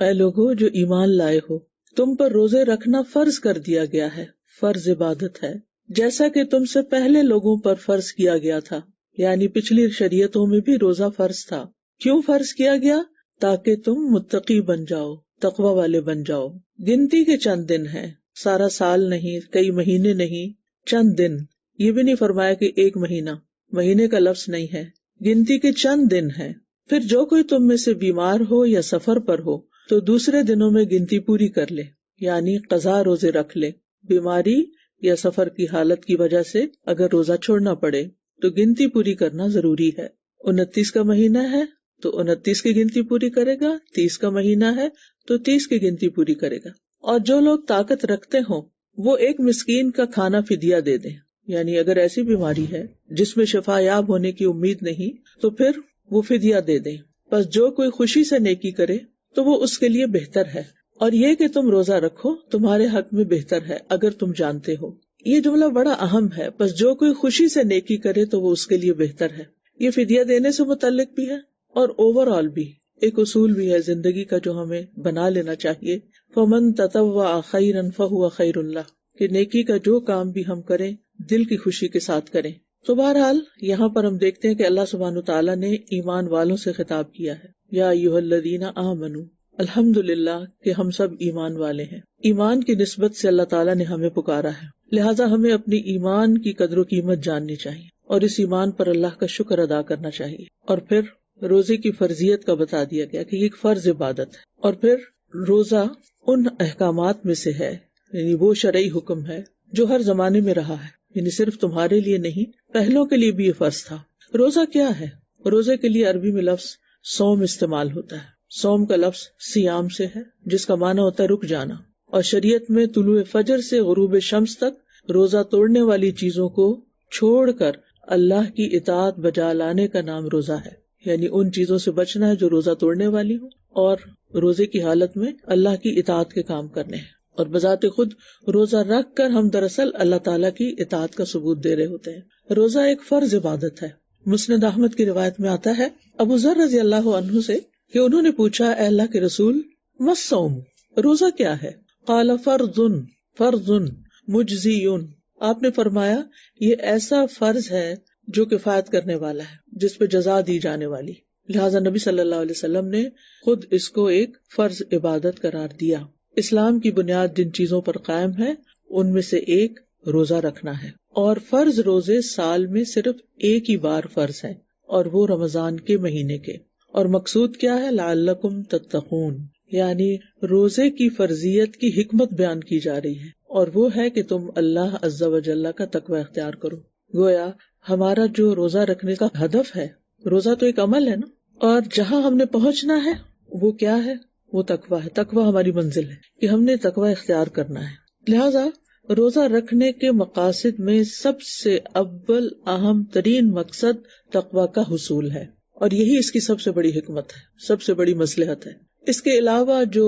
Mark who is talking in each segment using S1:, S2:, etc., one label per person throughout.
S1: اے لوگو جو ایمان لائے ہو، تم پر روزے رکھنا فرض کر دیا گیا ہے، فرض عبادت ہے، جیسا کہ تم سے پہلے لوگوں پر فرض کیا گیا تھا، یعنی پچھلی شریعتوں میں بھی روزہ فرض تھا۔ کیوں فرض کیا گیا؟ تاکہ تم متقی بن جاؤ، تقوی والے بن جاؤ۔ گنتی کے چند دن ہیں، سارا سال نہیں، کئی مہینے نہیں، چند دن۔ یہ بھی نہیں فرمایا کہ ایک مہینہ، مہینے کا لفظ نہیں ہے، گنتی کے چند دن ہیں۔ پھر جو کوئی تم میں سے بیمار ہو یا سفر پر ہو تو دوسرے دنوں میں گنتی پوری کر لے، یعنی قضا روزے رکھ لے۔ بیماری یا سفر کی حالت کی وجہ سے اگر روزہ چھوڑنا پڑے تو گنتی پوری کرنا ضروری ہے۔ 29 کا مہینہ ہے تو 29 کی گنتی پوری کرے گا، 30 کا مہینہ ہے تو 30 کی گنتی پوری کرے گا۔ اور جو لوگ طاقت رکھتے ہوں وہ ایک مسکین کا کھانا فدیہ دے دیں، یعنی اگر ایسی بیماری ہے جس میں شفا یاب ہونے کی امید نہیں تو پھر وہ فدیہ دے دیں۔ بس جو کوئی خوشی سے نیکی کرے تو وہ اس کے لیے بہتر ہے، اور یہ کہ تم روزہ رکھو تمہارے حق میں بہتر ہے اگر تم جانتے ہو۔ یہ جملہ بڑا اہم ہے، بس جو کوئی خوشی سے نیکی کرے تو وہ اس کے لیے بہتر ہے۔ یہ فدیہ دینے سے متعلق بھی ہے اور اوور آل بھی ایک اصول بھی ہے زندگی کا جو ہمیں بنا لینا چاہیے، فَمَن تَطَوَّعَ خَيْرًا فَهُوَ خَيْرٌ لَهُ، کہ نیکی کا جو کام بھی ہم کریں دل کی خوشی کے ساتھ کریں۔ تو بہرحال یہاں پر ہم دیکھتے ہیں کہ اللہ سبحانہ تعالیٰ نے ایمان والوں سے خطاب کیا ہے، یا ایھا الذین آمنوا، الحمدللہ کہ ہم سب ایمان والے ہیں۔ ایمان کی نسبت سے اللہ تعالیٰ نے ہمیں پکارا ہے، لہٰذا ہمیں اپنی ایمان کی قدر و قیمت جاننی چاہیے اور اس ایمان پر اللہ کا شکر ادا کرنا چاہیے۔ اور پھر روزے کی فرضیت کا بتا دیا گیا کہ یہ ایک فرض عبادت ہے، اور پھر روزہ ان احکامات میں سے ہے، یعنی وہ شرعی حکم ہے جو ہر زمانے میں رہا ہے، یعنی صرف تمہارے لیے نہیں، پہلوں کے لیے بھی یہ فرض تھا۔ روزہ کیا ہے؟ روزے کے لیے عربی میں لفظ صوم استعمال ہوتا ہے۔ صوم کا لفظ سیام سے ہے جس کا معنی ہوتا ہے رک جانا، اور شریعت میں طلوع فجر سے غروب شمس تک روزہ توڑنے والی چیزوں کو چھوڑ کر اللہ کی اطاعت بجا لانے کا نام روزہ ہے، یعنی ان چیزوں سے بچنا ہے جو روزہ توڑنے والی ہوں، اور روزے کی حالت میں اللہ کی اطاعت کے کام کرنے ہیں۔ اور بذات خود روزہ رکھ کر ہم دراصل اللہ تعالیٰ کی اطاعت کا ثبوت دے رہے ہوتے ہیں۔ روزہ ایک فرض عبادت ہے۔ مسند احمد کی روایت میں آتا ہے ابو ذر رضی اللہ عنہ سے کہ انہوں نے پوچھا، اے اللہ کے رسول، ما الصوم، روزہ کیا ہے؟ قال فرض مجزی، آپ نے فرمایا یہ ایسا فرض ہے جو کفایت کرنے والا ہے، جس پہ جزا دی جانے والی، لہٰذا نبی صلی اللہ علیہ وسلم نے خود اس کو ایک فرض عبادت قرار دیا۔ اسلام کی بنیاد جن چیزوں پر قائم ہے ان میں سے ایک روزہ رکھنا ہے، اور فرض روزے سال میں صرف ایک ہی بار فرض ہیں، اور وہ رمضان کے مہینے کے۔ اور مقصود کیا ہے؟ لعلکم تتقون، یعنی روزے کی فرضیت کی حکمت بیان کی جا رہی ہے، اور وہ ہے کہ تم اللہ عز و جل کا تقوی اختیار کرو۔ گویا ہمارا جو روزہ رکھنے کا ہدف ہے، روزہ تو ایک عمل ہے نا، اور جہاں ہم نے پہنچنا ہے وہ کیا ہے؟ وہ تقوی ہے۔ تقوی ہماری منزل ہے کہ ہم نے تقوی اختیار کرنا ہے۔ لہذا روزہ رکھنے کے مقاصد میں سب سے اول اہم ترین مقصد تقوی کا حصول ہے، اور یہی اس کی سب سے بڑی حکمت ہے، سب سے بڑی مصلحت ہے۔ اس کے علاوہ جو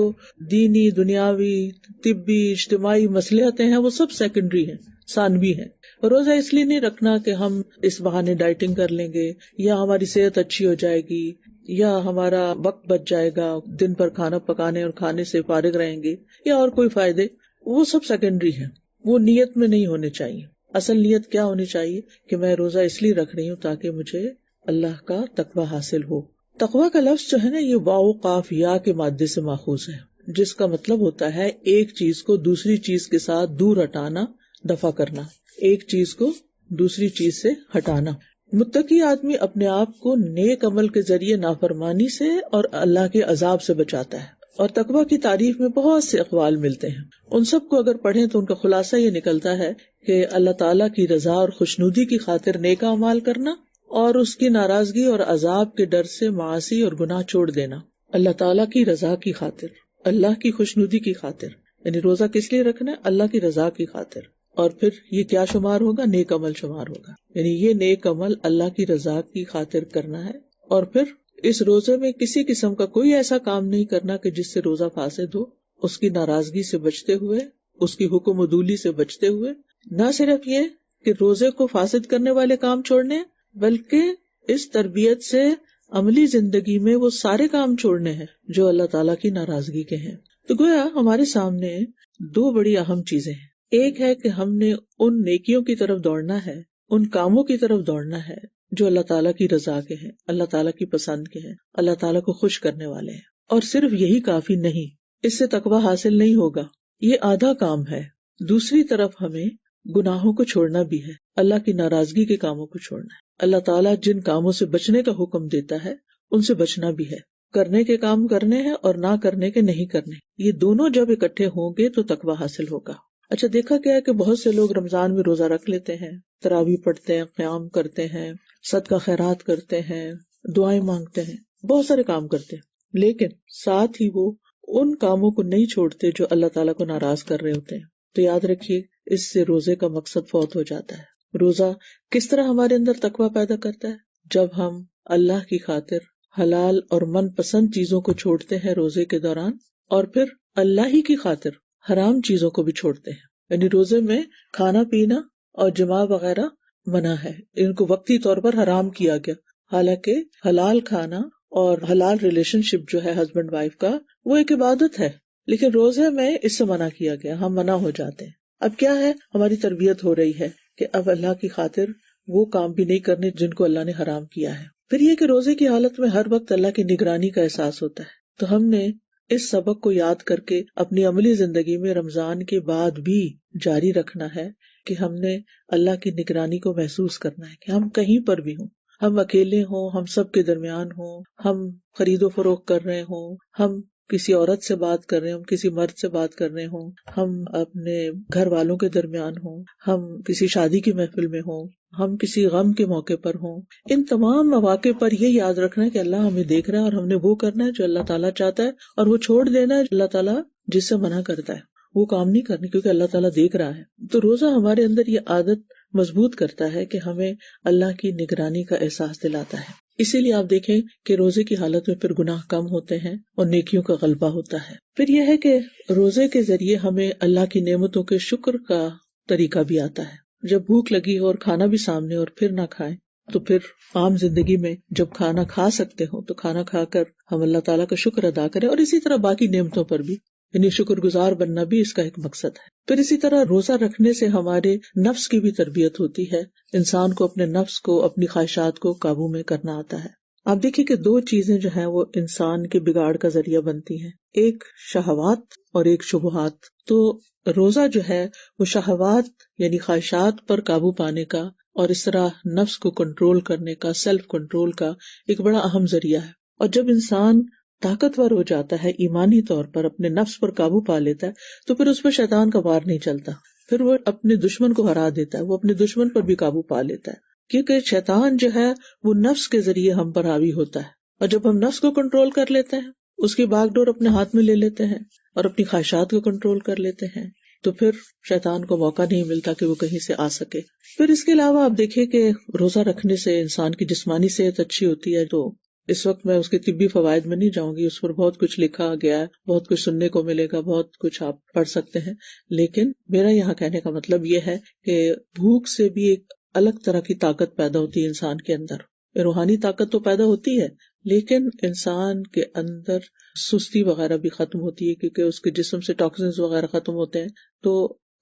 S1: دینی، دنیاوی، طبی، اجتماعی مصلحتیں ہیں وہ سب سیکنڈری ہیں، ثانوی ہیں۔ روزہ اس لیے نہیں رکھنا کہ ہم اس بہانے ڈائٹنگ کر لیں گے، یا ہماری صحت اچھی ہو جائے گی، یا ہمارا وقت بچ جائے گا، دن بھر کھانا پکانے اور کھانے سے فارغ رہیں گے، یا اور کوئی فائدے، وہ سب سیکنڈری ہیں، وہ نیت میں نہیں ہونے چاہیے۔ اصل نیت کیا ہونی چاہیے کہ میں روزہ اس لیے رکھ رہی ہوں تاکہ مجھے اللہ کا تقوی حاصل ہو۔ تقوی کا لفظ جو ہے نا، یہ واو قاف یا کے مادے سے ماخوذ ہے، جس کا مطلب ہوتا ہے ایک چیز کو دوسری چیز کے ساتھ دور ہٹانا، دفع کرنا، ایک چیز کو دوسری چیز سے ہٹانا۔ متقی آدمی اپنے آپ کو نیک عمل کے ذریعے نافرمانی سے اور اللہ کے عذاب سے بچاتا ہے، اور تقوی کی تعریف میں بہت سے اقوال ملتے ہیں۔ ان سب کو اگر پڑھیں تو ان کا خلاصہ یہ نکلتا ہے کہ اللہ تعالیٰ کی رضا اور خوشنودی کی خاطر نیک اعمال کرنا، اور اس کی ناراضگی اور عذاب کے ڈر سے معاصی اور گناہ چھوڑ دینا، اللہ تعالیٰ کی رضا کی خاطر، اللہ کی خوشنودی کی خاطر۔ یعنی روزہ کس لیے رکھنا ہے؟ اللہ کی رضا کی خاطر۔ اور پھر یہ کیا شمار ہوگا؟ نیک عمل شمار ہوگا، یعنی یہ نیک عمل اللہ کی رضا کی خاطر کرنا ہے۔ اور پھر اس روزے میں کسی قسم کا کوئی ایسا کام نہیں کرنا کہ جس سے روزہ فاسد ہو، اس کی ناراضگی سے بچتے ہوئے، اس کی حکم عدولی سے بچتے ہوئے۔ نہ صرف یہ کہ روزے کو فاسد کرنے والے کام چھوڑنے، بلکہ اس تربیت سے عملی زندگی میں وہ سارے کام چھوڑنے ہیں جو اللہ تعالیٰ کی ناراضگی کے ہیں. تو گویا ہمارے سامنے دو بڑی اہم چیزیں ہیں. ایک ہے کہ ہم نے ان نیکیوں کی طرف دوڑنا ہے، ان کاموں کی طرف دوڑنا ہے جو اللہ تعالیٰ کی رضا کے ہیں، اللہ تعالیٰ کی پسند کے ہیں، اللہ تعالیٰ کو خوش کرنے والے ہیں. اور صرف یہی کافی نہیں، اس سے تقویٰ حاصل نہیں ہوگا، یہ آدھا کام ہے. دوسری طرف ہمیں گناہوں کو چھوڑنا بھی ہے، اللہ کی ناراضگی کے کاموں کو چھوڑنا ہے. اللہ تعالیٰ جن کاموں سے بچنے کا حکم دیتا ہے ان سے بچنا بھی ہے. کرنے کے کام کرنے ہیں اور نہ کرنے کے نہیں کرنے. یہ دونوں جب اکٹھے ہوں گے تو تقویٰ حاصل ہوگا. اچھا، دیکھا گیا ہے کہ بہت سے لوگ رمضان میں روزہ رکھ لیتے ہیں، تراویح پڑھتے ہیں، قیام کرتے ہیں، صدقہ خیرات کرتے ہیں، دعائیں مانگتے ہیں، بہت سارے کام کرتے ہیں، لیکن ساتھ ہی وہ ان کاموں کو نہیں چھوڑتے جو اللہ تعالیٰ کو ناراض کر رہے ہوتے ہیں. تو یاد رکھیے، اس سے روزے کا مقصد فوت ہو جاتا ہے. روزہ کس طرح ہمارے اندر تقویٰ پیدا کرتا ہے؟ جب ہم اللہ کی خاطر حلال اور من پسند چیزوں کو چھوڑتے ہیں روزے کے دوران، اور پھر اللہ ہی کی خاطر حرام چیزوں کو بھی چھوڑتے ہیں. یعنی روزے میں کھانا پینا اور جماع وغیرہ منع ہے، ان کو وقتی طور پر حرام کیا گیا. حالانکہ حلال کھانا اور حلال ریلیشن شپ جو ہے ہسبینڈ وائف کا، وہ ایک عبادت ہے، لیکن روزے میں اس سے منع کیا گیا، ہم منع ہو جاتے ہیں. اب کیا ہے، ہماری تربیت ہو رہی ہے کہ اب اللہ کی خاطر وہ کام بھی نہیں کرنے جن کو اللہ نے حرام کیا ہے. پھر یہ کہ روزے کی حالت میں ہر وقت اللہ کی نگرانی کا احساس ہوتا ہے. تو ہم نے اس سبق کو یاد کر کے اپنی عملی زندگی میں رمضان کے بعد بھی جاری رکھنا ہے کہ ہم نے اللہ کی نگرانی کو محسوس کرنا ہے کہ ہم کہیں پر بھی ہوں، ہم اکیلے ہوں، ہم سب کے درمیان ہوں، ہم خرید و فروخت کر رہے ہوں، ہم کسی عورت سے بات کر رہے ہوں، کسی مرد سے بات کر رہے ہوں، ہم اپنے گھر والوں کے درمیان ہوں، ہم کسی شادی کی محفل میں ہوں، ہم کسی غم کے موقع پر ہوں، ان تمام مواقع پر یہ یاد رکھنا ہے کہ اللہ ہمیں دیکھ رہا ہے اور ہم نے وہ کرنا ہے جو اللہ تعالیٰ چاہتا ہے، اور وہ چھوڑ دینا ہے اللہ تعالیٰ جس سے منع کرتا ہے، وہ کام نہیں کرنے کیونکہ اللہ تعالیٰ دیکھ رہا ہے. تو روزہ ہمارے اندر یہ عادت مضبوط کرتا ہے کہ ہمیں اللہ کی نگرانی کا احساس دلاتا ہے. اسی لیے آپ دیکھیں کہ روزے کی حالت میں پھر گناہ کم ہوتے ہیں اور نیکیوں کا غلبہ ہوتا ہے. پھر یہ ہے کہ روزے کے ذریعے ہمیں اللہ کی نعمتوں کے شکر کا طریقہ بھی آتا ہے. جب بھوک لگی ہو اور کھانا بھی سامنے اور پھر نہ کھائیں، تو پھر عام زندگی میں جب کھانا کھا سکتے ہو تو کھانا کھا کر ہم اللہ تعالیٰ کا شکر ادا کریں، اور اسی طرح باقی نعمتوں پر بھی، یعنی شکر گزار بننا بھی اس کا ایک مقصد ہے. پھر اسی طرح روزہ رکھنے سے ہمارے نفس کی بھی تربیت ہوتی ہے، انسان کو اپنے نفس کو، اپنی خواہشات کو قابو میں کرنا آتا ہے. آپ دیکھیں کہ دو چیزیں جو ہیں وہ انسان کے بگاڑ کا ذریعہ بنتی ہیں، ایک شہوات اور ایک شبہات. تو روزہ جو ہے وہ شہوات یعنی خواہشات پر قابو پانے کا اور اس طرح نفس کو کنٹرول کرنے کا، سیلف کنٹرول کا ایک بڑا اہم ذریعہ ہے. اور جب انسان طاقتور ہو جاتا ہے، ایمانی طور پر اپنے نفس پر قابو پا لیتا ہے، تو پھر اس پر شیطان کا وار نہیں چلتا، پھر وہ اپنے دشمن کو ہرا دیتا ہے، وہ اپنے دشمن پر بھی قابو پا لیتا ہے. کیونکہ شیطان جو ہے وہ نفس کے ذریعے ہم پر حاوی ہوتا ہے، اور جب ہم نفس کو کنٹرول کر لیتے ہیں، اس کی باغ ڈور اپنے ہاتھ میں لے لیتے ہیں اور اپنی خواہشات کو کنٹرول کر لیتے ہیں، تو پھر شیطان کو موقع نہیں ملتا کہ وہ کہیں سے آ سکے. پھر اس کے علاوہ آپ دیکھیں کہ روزہ رکھنے سے انسان کی جسمانی صحت اچھی ہوتی ہے. تو اس وقت میں اس کے طبی فوائد میں نہیں جاؤں گی، اس پر بہت کچھ لکھا گیا ہے، بہت کچھ سننے کو ملے گا، بہت کچھ آپ پڑھ سکتے ہیں. لیکن میرا یہاں کہنے کا مطلب یہ ہے کہ بھوک سے بھی ایک الگ طرح کی طاقت پیدا ہوتی ہے انسان کے اندر. روحانی طاقت تو پیدا ہوتی ہے، لیکن انسان کے اندر سستی وغیرہ بھی ختم ہوتی ہے، کیونکہ اس کے جسم سے ٹاکسنز وغیرہ ختم ہوتے ہیں، تو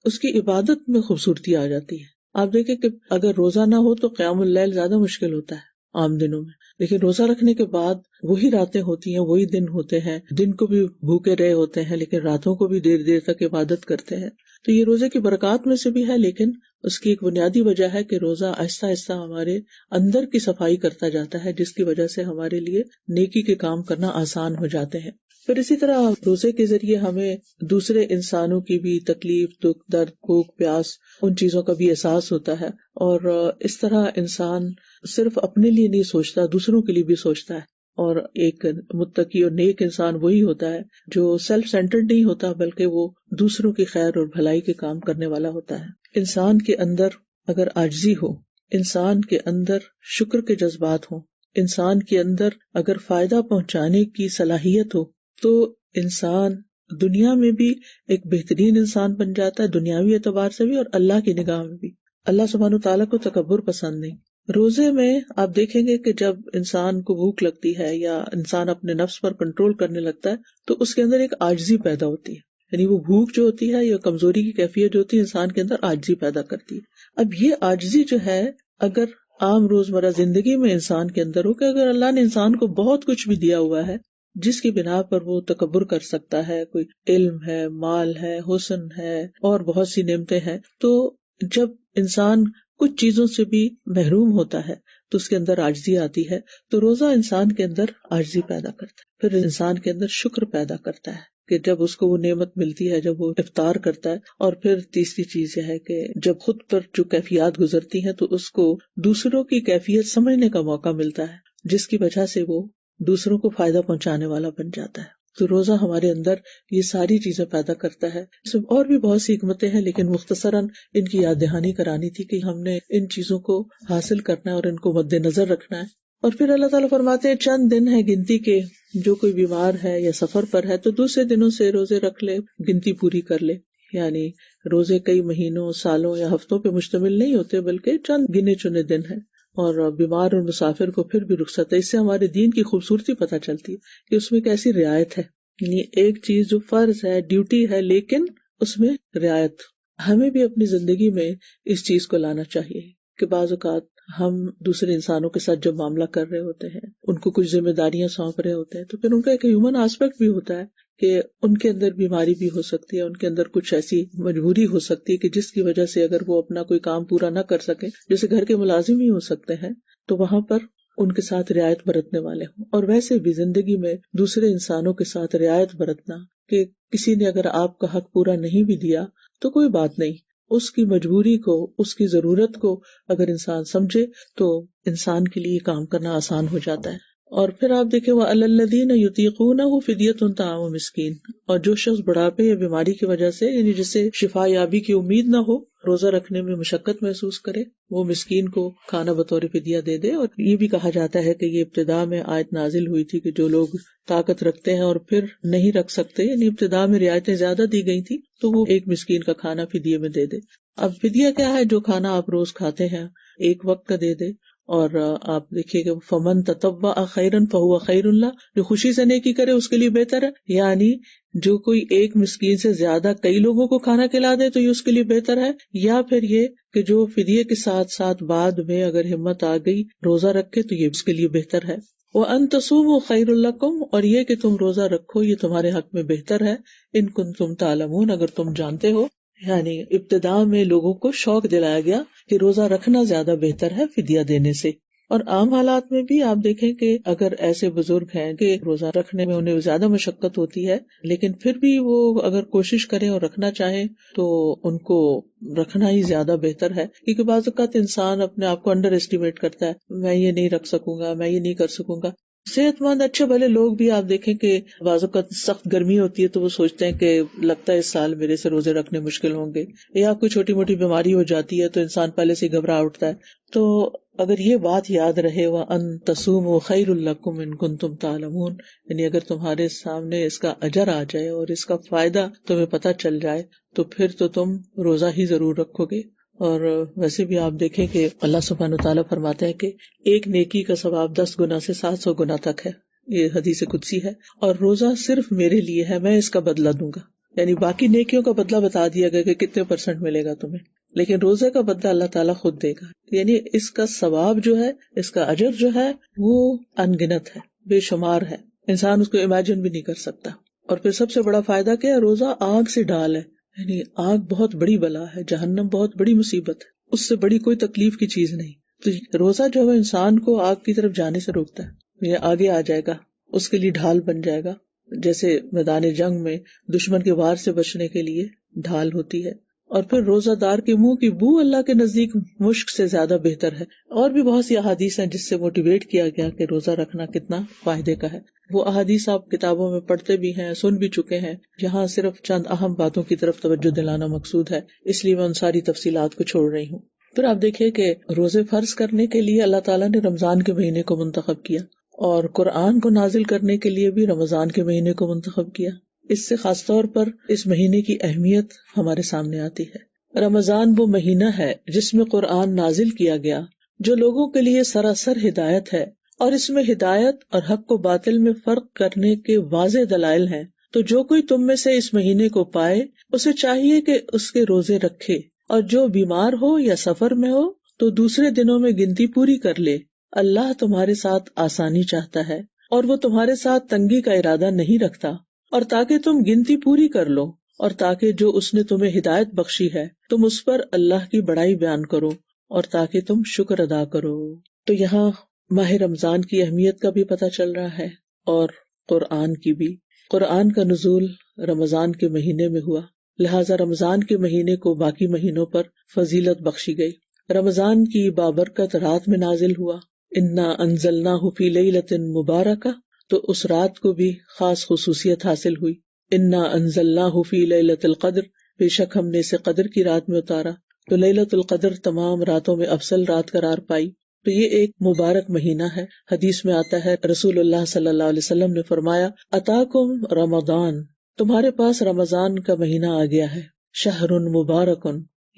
S1: اس کی عبادت میں خوبصورتی آ جاتی ہے. آپ دیکھیں کہ اگر روزہ نہ ہو تو قیام اللیل زیادہ مشکل ہوتا ہے عام دنوں میں، لیکن روزہ رکھنے کے بعد وہی راتیں ہوتی ہیں، وہی دن ہوتے ہیں، دن کو بھی بھوکے رہے ہوتے ہیں لیکن راتوں کو بھی دیر دیر تک عبادت کرتے ہیں. تو یہ روزے کی برکات میں سے بھی ہے، لیکن اس کی ایک بنیادی وجہ ہے کہ روزہ آہستہ آہستہ ہمارے اندر کی صفائی کرتا جاتا ہے، جس کی وجہ سے ہمارے لیے نیکی کے کام کرنا آسان ہو جاتے ہیں. پھر اسی طرح روزے کے ذریعے ہمیں دوسرے انسانوں کی بھی تکلیف، دکھ، درد، بھوک، پیاس، ان چیزوں کا بھی احساس ہوتا ہے، اور اس طرح انسان صرف اپنے لیے نہیں سوچتا، دوسروں کے لیے بھی سوچتا ہے. اور ایک متقی اور نیک انسان وہی ہوتا ہے جو سیلف سینٹرڈ نہیں ہوتا، بلکہ وہ دوسروں کی خیر اور بھلائی کے کام کرنے والا ہوتا ہے. انسان کے اندر اگر عاجزی ہو، انسان کے اندر شکر کے جذبات ہوں، انسان کے اندر اگر فائدہ پہنچانے کی صلاحیت ہو، تو انسان دنیا میں بھی ایک بہترین انسان بن جاتا ہے، دنیاوی اعتبار سے بھی اور اللہ کی نگاہ میں بھی. اللہ سبحانہ وتعالیٰ کو تکبر پسند نہیں، روزے میں آپ دیکھیں گے کہ جب انسان کو بھوک لگتی ہے یا انسان اپنے نفس پر کنٹرول کرنے لگتا ہے تو اس کے اندر ایک عاجزی پیدا ہوتی ہے، یعنی وہ بھوک جو ہوتی ہے یا کمزوری کی کیفیت جو ہوتی ہے انسان کے اندر عاجزی پیدا کرتی ہے۔ اب یہ عاجزی جو ہے اگر عام روزمرہ زندگی میں انسان کے اندر ہو کہ اگر اللہ نے انسان کو بہت کچھ بھی دیا ہوا ہے جس کی بنا پر وہ تکبر کر سکتا ہے، کوئی علم ہے، مال ہے، حسن ہے اور بہت سی نعمتیں ہیں، تو جب انسان کچھ چیزوں سے بھی محروم ہوتا ہے تو اس کے اندر عاجزی آتی ہے، تو روزہ انسان کے اندر عاجزی پیدا کرتا ہے، پھر انسان کے اندر شکر پیدا کرتا ہے کہ جب اس کو وہ نعمت ملتی ہے، جب وہ افطار کرتا ہے، اور پھر تیسری چیز یہ ہے کہ جب خود پر جو کیفیات گزرتی ہیں تو اس کو دوسروں کی کیفیت سمجھنے کا موقع ملتا ہے جس کی وجہ سے وہ دوسروں کو فائدہ پہنچانے والا بن جاتا ہے۔ تو روزہ ہمارے اندر یہ ساری چیزیں پیدا کرتا ہے۔ اس میں اور بھی بہت سی حکمتیں ہیں لیکن مختصراً ان کی یاد دہانی کرانی تھی کہ ہم نے ان چیزوں کو حاصل کرنا ہے اور ان کو مد نظر رکھنا ہے۔ اور پھر اللہ تعالیٰ فرماتے ہیں چند دن ہے گنتی کے، جو کوئی بیمار ہے یا سفر پر ہے تو دوسرے دنوں سے روزے رکھ لے، گنتی پوری کر لے۔ یعنی روزے کئی مہینوں، سالوں یا ہفتوں پہ مشتمل نہیں ہوتے بلکہ چند گنے چنے دن ہیں، اور بیمار اور مسافر کو پھر بھی رخصت ہے۔ اس سے ہمارے دین کی خوبصورتی پتہ چلتی ہے کہ اس میں کیسی رعایت ہے، یعنی ایک چیز جو فرض ہے، ڈیوٹی ہے، لیکن اس میں رعایت۔ ہمیں بھی اپنی زندگی میں اس چیز کو لانا چاہیے کہ بعض اوقات ہم دوسرے انسانوں کے ساتھ جب معاملہ کر رہے ہوتے ہیں، ان کو کچھ ذمہ داریاں سونپ رہے ہوتے ہیں، تو پھر ان کا ایک ہیومن آسپیکٹ بھی ہوتا ہے کہ ان کے اندر بیماری بھی ہو سکتی ہے، ان کے اندر کچھ ایسی مجبوری ہو سکتی ہے کہ جس کی وجہ سے اگر وہ اپنا کوئی کام پورا نہ کر سکے، جیسے گھر کے ملازم ہی ہو سکتے ہیں، تو وہاں پر ان کے ساتھ رعایت برتنے والے ہوں۔ اور ویسے بھی زندگی میں دوسرے انسانوں کے ساتھ رعایت برتنا کہ کسی نے اگر آپ کا حق پورا نہیں بھی دیا تو کوئی بات نہیں، اس کی مجبوری کو، اس کی ضرورت کو اگر انسان سمجھے تو انسان کے لیے کام کرنا آسان ہو جاتا ہے۔ اور پھر آپ دیکھیں وَعَلَى الَّذِينَ يُطِيقُونَهُ فِدْيَةٌ طَعَامُ مِسْكِينٍ، اور جو شخص بڑھاپے یا بیماری کی وجہ سے، یعنی جسے شفا یابی کی امید نہ ہو، روزہ رکھنے میں مشقت محسوس کرے، وہ مسکین کو کھانا بطور فدیہ دے دے۔ اور یہ بھی کہا جاتا ہے کہ یہ ابتدا میں آیت نازل ہوئی تھی کہ جو لوگ طاقت رکھتے ہیں اور پھر نہیں رکھ سکتے، یعنی ابتدا میں رعایتیں زیادہ دی گئی تھی، تو وہ ایک مسکین کا کھانا فدیے میں دے دے۔ اب فدیہ کیا ہے؟ جو کھانا آپ روز کھاتے ہیں ایک وقت کا دے دے۔ اور آپ دیکھیے کہ فمن تطوع خیرا فہو خیر اللہ، جو خوشی سے نیکی کرے اس کے لیے بہتر ہے، یعنی جو کوئی ایک مسکین سے زیادہ کئی لوگوں کو کھانا کھلا دے تو یہ اس کے لیے بہتر ہے، یا پھر یہ کہ جو فدیے کے ساتھ ساتھ بعد میں اگر ہمت آ گئی روزہ رکھے تو یہ اس کے لیے بہتر ہے۔ وَأَن تَصُومُوا خَيْرٌ لَكُمْ، اور یہ کہ تم روزہ رکھو یہ تمہارے حق میں بہتر ہے، ان کنتم تعلمون، اگر تم جانتے ہو۔ یعنی ابتدا میں لوگوں کو شوق دلایا گیا کہ روزہ رکھنا زیادہ بہتر ہے فدیہ دینے سے۔ اور عام حالات میں بھی آپ دیکھیں کہ اگر ایسے بزرگ ہیں کہ روزہ رکھنے میں انہیں زیادہ مشقت ہوتی ہے، لیکن پھر بھی وہ اگر کوشش کریں اور رکھنا چاہیں تو ان کو رکھنا ہی زیادہ بہتر ہے، کیونکہ بعض اوقات انسان اپنے آپ کو انڈر ایسٹیمیٹ کرتا ہے، میں یہ نہیں رکھ سکوں گا، میں یہ نہیں کر سکوں گا۔ صحت مند اچھے بھلے لوگ بھی آپ دیکھیں کہ بعض اوقات سخت گرمی ہوتی ہے تو وہ سوچتے ہیں کہ لگتا ہے اس سال میرے سے روزے رکھنے مشکل ہوں گے، یا کوئی چھوٹی موٹی بیماری ہو جاتی ہے تو انسان پہلے سے گھبرا اٹھتا ہے۔ تو اگر یہ بات یاد رہے وَأَن تَصُومُوا خَيْرٌ لَكُمْ إِن كُنتُمْ تَعْلَمُونَ، یعنی اگر تمہارے سامنے اس کا اجر آ جائے اور اس کا فائدہ تمہیں پتہ چل جائے تو پھر تو تم روزہ ہی ضرور رکھو گے۔ اور ویسے بھی آپ دیکھیں کہ اللہ سبحانہ وتعالیٰ فرماتے ہیں کہ ایک نیکی کا ثواب 10 گنا سے 700 گنا تک ہے، یہ حدیث قدسی ہے، اور روزہ صرف میرے لیے ہے، میں اس کا بدلہ دوں گا۔ یعنی باقی نیکیوں کا بدلہ بتا دیا گیا کہ کتنے % ملے گا تمہیں، لیکن روزے کا بدلہ اللہ تعالیٰ خود دے گا۔ یعنی اس کا ثواب جو ہے، اس کا اجر جو ہے وہ انگنت ہے، بے شمار ہے، انسان اس کو امیجن بھی نہیں کر سکتا۔ اور پھر سب سے بڑا فائدہ کیا ہے؟ روزہ آگ سے ڈال ہے، یعنی آگ بہت بڑی بلا ہے، جہنم بہت بڑی مصیبت ہے، اس سے بڑی کوئی تکلیف کی چیز نہیں۔ تو روزہ جو ہے انسان کو آگ کی طرف جانے سے روکتا ہے، یہ آگے آ جائے گا، اس کے لیے ڈھال بن جائے گا، جیسے میدان جنگ میں دشمن کے وار سے بچنے کے لیے ڈھال ہوتی ہے۔ اور پھر روزہ دار کے منہ کی بو اللہ کے نزدیک مشک سے زیادہ بہتر ہے۔ اور بھی بہت سی احادیث ہیں جس سے موٹیویٹ کیا گیا کہ روزہ رکھنا کتنا فائدے کا ہے۔ وہ احادیث آپ کتابوں میں پڑھتے بھی ہیں، سن بھی چکے ہیں، یہاں صرف چند اہم باتوں کی طرف توجہ دلانا مقصود ہے، اس لیے میں ان ساری تفصیلات کو چھوڑ رہی ہوں۔ پھر آپ دیکھیں کہ روزے فرض کرنے کے لیے اللہ تعالیٰ نے رمضان کے مہینے کو منتخب کیا، اور قرآن کو نازل کرنے کے لیے بھی رمضان کے مہینے کو منتخب کیا۔ اس سے خاص طور پر اس مہینے کی اہمیت ہمارے سامنے آتی ہے۔ رمضان وہ مہینہ ہے جس میں قرآن نازل کیا گیا، جو لوگوں کے لیے سراسر ہدایت ہے، اور اس میں ہدایت اور حق و باطل میں فرق کرنے کے واضح دلائل ہیں۔ تو جو کوئی تم میں سے اس مہینے کو پائے اسے چاہیے کہ اس کے روزے رکھے، اور جو بیمار ہو یا سفر میں ہو تو دوسرے دنوں میں گنتی پوری کر لے۔ اللہ تمہارے ساتھ آسانی چاہتا ہے اور وہ تمہارے ساتھ تنگی کا ارادہ نہیں رکھتا، اور تاکہ تم گنتی پوری کر لو، اور تاکہ جو اس نے تمہیں ہدایت بخشی ہے تم اس پر اللہ کی بڑائی بیان کرو، اور تاکہ تم شکر ادا کرو۔ تو یہاں ماہ رمضان کی اہمیت کا بھی پتہ چل رہا ہے، اور قرآن کی بھی۔ قرآن کا نزول رمضان کے مہینے میں ہوا، لہٰذا رمضان کے مہینے کو باقی مہینوں پر فضیلت بخشی گئی۔ رمضان کی بابرکت رات میں نازل ہوا، انا انزلناہ فی لیلۃ مبارکہ، تو اس رات کو بھی خاص خصوصیت حاصل ہوئی۔ انا انزلناہ فی لیلۃ القدر، بے شک ہم نے اسے قدر کی رات میں اتارا۔ تو لیلۃ القدر تمام راتوں میں افضل رات قرار پائی۔ تو یہ ایک مبارک مہینہ ہے۔ حدیث میں آتا ہے، رسول اللہ صلی اللہ علیہ وسلم نے فرمایا، اتاکم رمضان، تمہارے پاس رمضان کا مہینہ آ گیا ہے، شہر مبارک،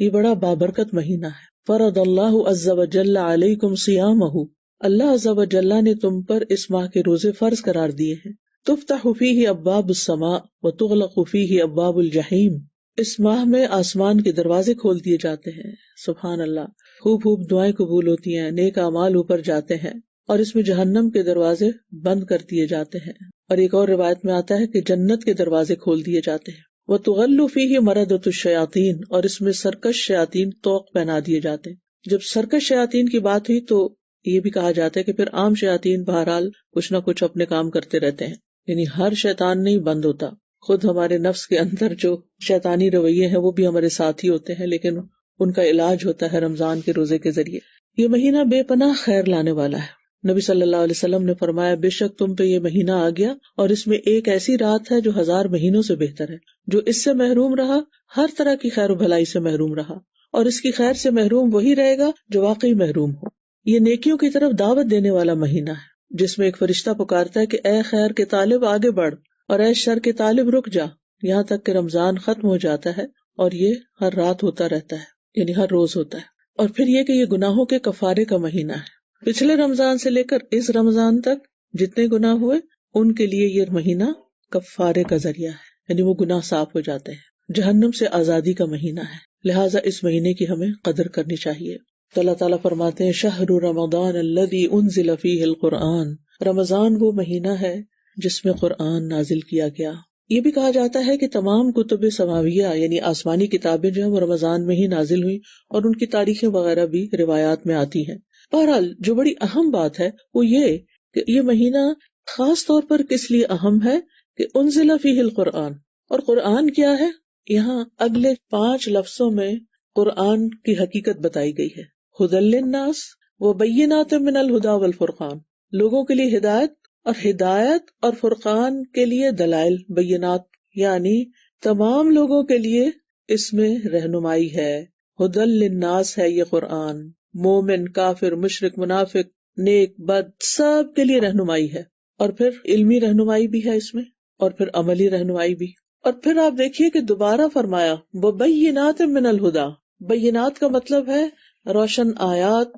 S1: یہ بڑا بابرکت مہینہ ہے۔ فرض اللہ عز وجل علیکم صیامہ، اللہ عز وجل نے تم پر اس ماہ کے روزے فرض قرار دیے ہیں۔ تفتح فیہ ابواب السماء وتغلق فیہ ابواب الجحیم، اس ماہ میں آسمان کے دروازے کھول دیے جاتے ہیں، سبحان اللہ، خوب خوب دعائیں قبول ہوتی ہیں، نیک اعمال اوپر جاتے ہیں، اور اس میں جہنم کے دروازے بند کر دیے جاتے ہیں، اور ایک اور روایت میں آتا ہے کہ جنت کے دروازے کھول دیے جاتے ہیں۔ وَتُغَلُّ فِيهِ مَرَدَةُ الشَّيَاطِينِ، اور اس میں سرکش شیاطین طوق پہنا دیے جاتے ہیں۔ جب سرکش شیاطین کی بات ہوئی تو یہ بھی کہا جاتا ہے کہ پھر عام شیاطین بہرحال کچھ نہ کچھ اپنے کام کرتے رہتے ہیں، یعنی ہر شیطان نہیں بند ہوتا، خود ہمارے نفس کے اندر جو شیطانی رویے ہیں وہ بھی ہمارے ساتھ ہی ہوتے ہیں، لیکن ان کا علاج ہوتا ہے رمضان کے روزے کے ذریعے۔ یہ مہینہ بے پناہ خیر لانے والا ہے۔ نبی صلی اللہ علیہ وسلم نے فرمایا، بے شک تم پہ یہ مہینہ آ گیا اور اس میں ایک ایسی رات ہے جو 1000 مہینوں سے بہتر ہے۔ جو اس سے محروم رہا ہر طرح کی خیر و بھلائی سے محروم رہا، اور اس کی خیر سے محروم وہی رہے گا جو واقعی محروم ہو۔ یہ نیکیوں کی طرف دعوت دینے والا مہینہ ہے، جس میں ایک فرشتہ پکارتا ہے کہ اے خیر کے طالب آگے بڑھ، اور اے شر کے طالب رک جا، یہاں تک کہ رمضان ختم ہو جاتا ہے، اور یہ ہر رات ہوتا رہتا ہے، یعنی ہر روز ہوتا ہے۔ اور پھر یہ کہ یہ گناہوں کے کفارے کا مہینہ ہے۔ پچھلے رمضان سے لے کر اس رمضان تک جتنے گناہ ہوئے ان کے لیے یہ مہینہ کفارے کا ذریعہ ہے، یعنی وہ گناہ صاف ہو جاتے ہیں۔ جہنم سے آزادی کا مہینہ ہے، لہٰذا اس مہینے کی ہمیں قدر کرنی چاہیے۔ تو اللہ تعالیٰ فرماتے ہیں، شہر رمضان الذی انزل فیہ القرآن، رمضان وہ مہینہ ہے جس میں قرآن نازل کیا گیا۔ یہ بھی کہا جاتا ہے کہ تمام کتب سماویہ یعنی آسمانی کتابیں جو ہیں وہ رمضان میں ہی نازل ہوئی، اور ان کی تاریخیں وغیرہ بھی روایات میں آتی ہیں۔ بہرحال جو بڑی اہم بات ہے وہ یہ کہ یہ مہینہ خاص طور پر کس لیے اہم ہے کہ انزل فیہ القرآن، اور قرآن کیا ہے؟ یہاں اگلے 5 لفظوں میں قرآن کی حقیقت بتائی گئی ہے، ھدی للناس وبینات من الھدی والفرقان، لوگوں کے لیے ہدایت اور فرقان کے لیے دلائل، بینات، یعنی تمام لوگوں کے لیے اس میں رہنمائی ہے۔ ھدی للناس ہے یہ قرآن، مومن، کافر، مشرک، منافق، نیک، بد، سب کے لیے رہنمائی ہے، اور پھر علمی رہنمائی بھی ہے اس میں، اور پھر عملی رہنمائی بھی۔ اور پھر آپ دیکھیے کہ دوبارہ فرمایا وبینات من الھدی، بینات کا مطلب ہے روشن آیات،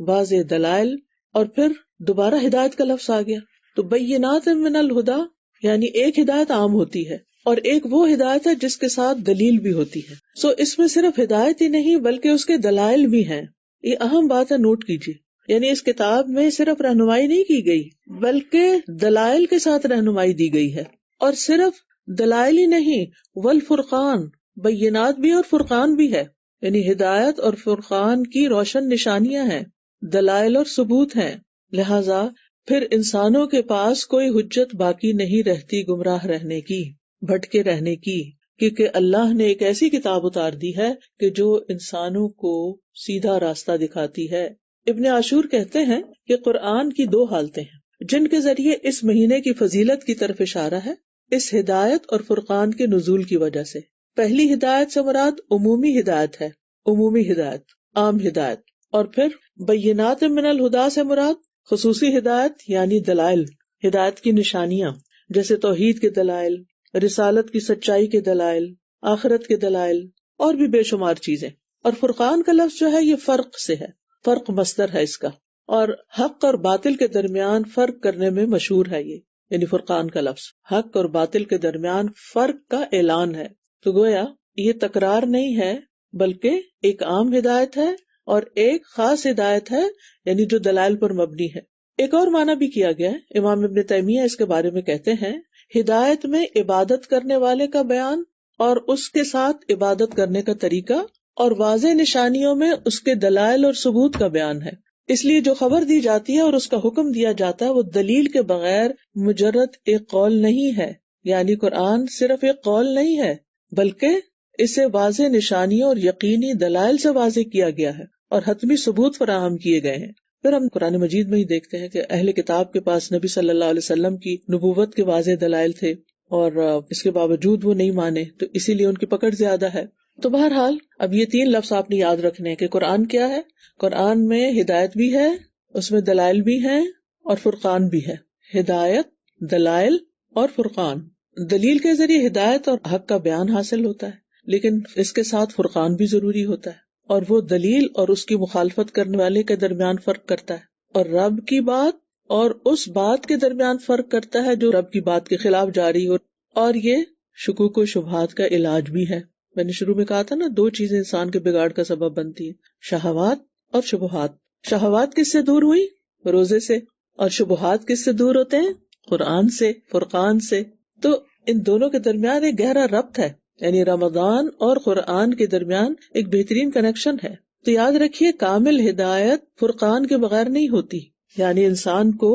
S1: واضح دلائل، اور پھر دوبارہ ہدایت کا لفظ آ گیا۔ تو بینات من الھدی یعنی ایک ہدایت عام ہوتی ہے، اور ایک وہ ہدایت ہے جس کے ساتھ دلیل بھی ہوتی ہے۔ اس میں صرف ہدایت ہی نہیں بلکہ اس کے دلائل بھی ہیں۔ یہ اہم بات ہے، نوٹ کیجیے، یعنی اس کتاب میں صرف رہنمائی نہیں کی گئی بلکہ دلائل کے ساتھ رہنمائی دی گئی ہے، اور صرف دلائل ہی نہیں، والفرقان، بینات بھی اور فرقان بھی ہے، یعنی ہدایت اور فرقان کی روشن نشانیاں ہیں، دلائل اور ثبوت ہیں۔ لہذا پھر انسانوں کے پاس کوئی حجت باقی نہیں رہتی گمراہ رہنے کی، بھٹکے رہنے کی، کیونکہ اللہ نے ایک ایسی کتاب اتار دی ہے کہ جو انسانوں کو سیدھا راستہ دکھاتی ہے۔ ابن عاشور کہتے ہیں کہ قرآن کی 2 حالتیں ہیں جن کے ذریعے اس مہینے کی فضیلت کی طرف اشارہ ہے، اس ہدایت اور فرقان کے نزول کی وجہ سے۔ پہلی ہدایت سے مراد عمومی ہدایت ہے، عمومی ہدایت، عام ہدایت، اور پھر بینات من الھدی سے مراد خصوصی ہدایت یعنی دلائل، ہدایت کی نشانیاں، جیسے توحید کے دلائل، رسالت کی سچائی کے دلائل، آخرت کے دلائل، اور بھی بے شمار چیزیں۔ اور فرقان کا لفظ جو ہے یہ فرق سے ہے، فرق مصدر ہے اس کا، اور حق اور باطل کے درمیان فرق کرنے میں مشہور ہے یہ، یعنی فرقان کا لفظ حق اور باطل کے درمیان فرق کا اعلان ہے. تو گویا یہ تکرار نہیں ہے بلکہ ایک عام ہدایت ہے اور ایک خاص ہدایت ہے، یعنی جو دلائل پر مبنی ہے. ایک اور معنی بھی کیا گیا ہے، امام ابن تیمیہ اس کے بارے میں کہتے ہیں ہدایت میں عبادت کرنے والے کا بیان اور اس کے ساتھ عبادت کرنے کا طریقہ، اور واضح نشانیوں میں اس کے دلائل اور ثبوت کا بیان ہے. اس لیے جو خبر دی جاتی ہے اور اس کا حکم دیا جاتا ہے وہ دلیل کے بغیر مجرد ایک قول نہیں ہے، یعنی قرآن صرف ایک قول نہیں ہے بلکہ اسے واضح نشانیوں اور یقینی دلائل سے واضح کیا گیا ہے اور حتمی ثبوت فراہم کیے گئے ہیں. پھر ہم قرآن مجید میں ہی دیکھتے ہیں کہ اہل کتاب کے پاس نبی صلی اللہ علیہ وسلم کی نبوت کے واضح دلائل تھے اور اس کے باوجود وہ نہیں مانے، تو اسی لیے ان کی پکڑ زیادہ ہے. تو بہرحال اب یہ تین لفظ آپ نے یاد رکھنے ہیں کہ قرآن کیا ہے. قرآن میں ہدایت بھی ہے، اس میں دلائل بھی ہیں اور فرقان بھی ہے. ہدایت، دلائل اور فرقان. دلیل کے ذریعے ہدایت اور حق کا بیان حاصل ہوتا ہے، لیکن اس کے ساتھ فرقان بھی ضروری ہوتا ہے، اور وہ دلیل اور اس کی مخالفت کرنے والے کے درمیان فرق کرتا ہے، اور رب کی بات اور اس بات کے درمیان فرق کرتا ہے جو رب کی بات کے خلاف جاری ہو. اور یہ شکوک و شبہات کا علاج بھی ہے. میں نے شروع میں کہا تھا نا، دو چیزیں انسان کے بگاڑ کا سبب بنتی ہیں، شہوات اور شبہات. شہوات کس سے دور ہوئی؟ روزے سے. اور شبہات کس سے دور ہوتے ہیں؟ قرآن سے، فرقان سے. تو ان دونوں کے درمیان ایک گہرا ربط ہے، یعنی رمضان اور قرآن کے درمیان ایک بہترین کنیکشن ہے. تو یاد رکھیے کامل ہدایت فرقان کے بغیر نہیں ہوتی، یعنی انسان کو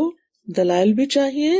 S1: دلائل بھی چاہیے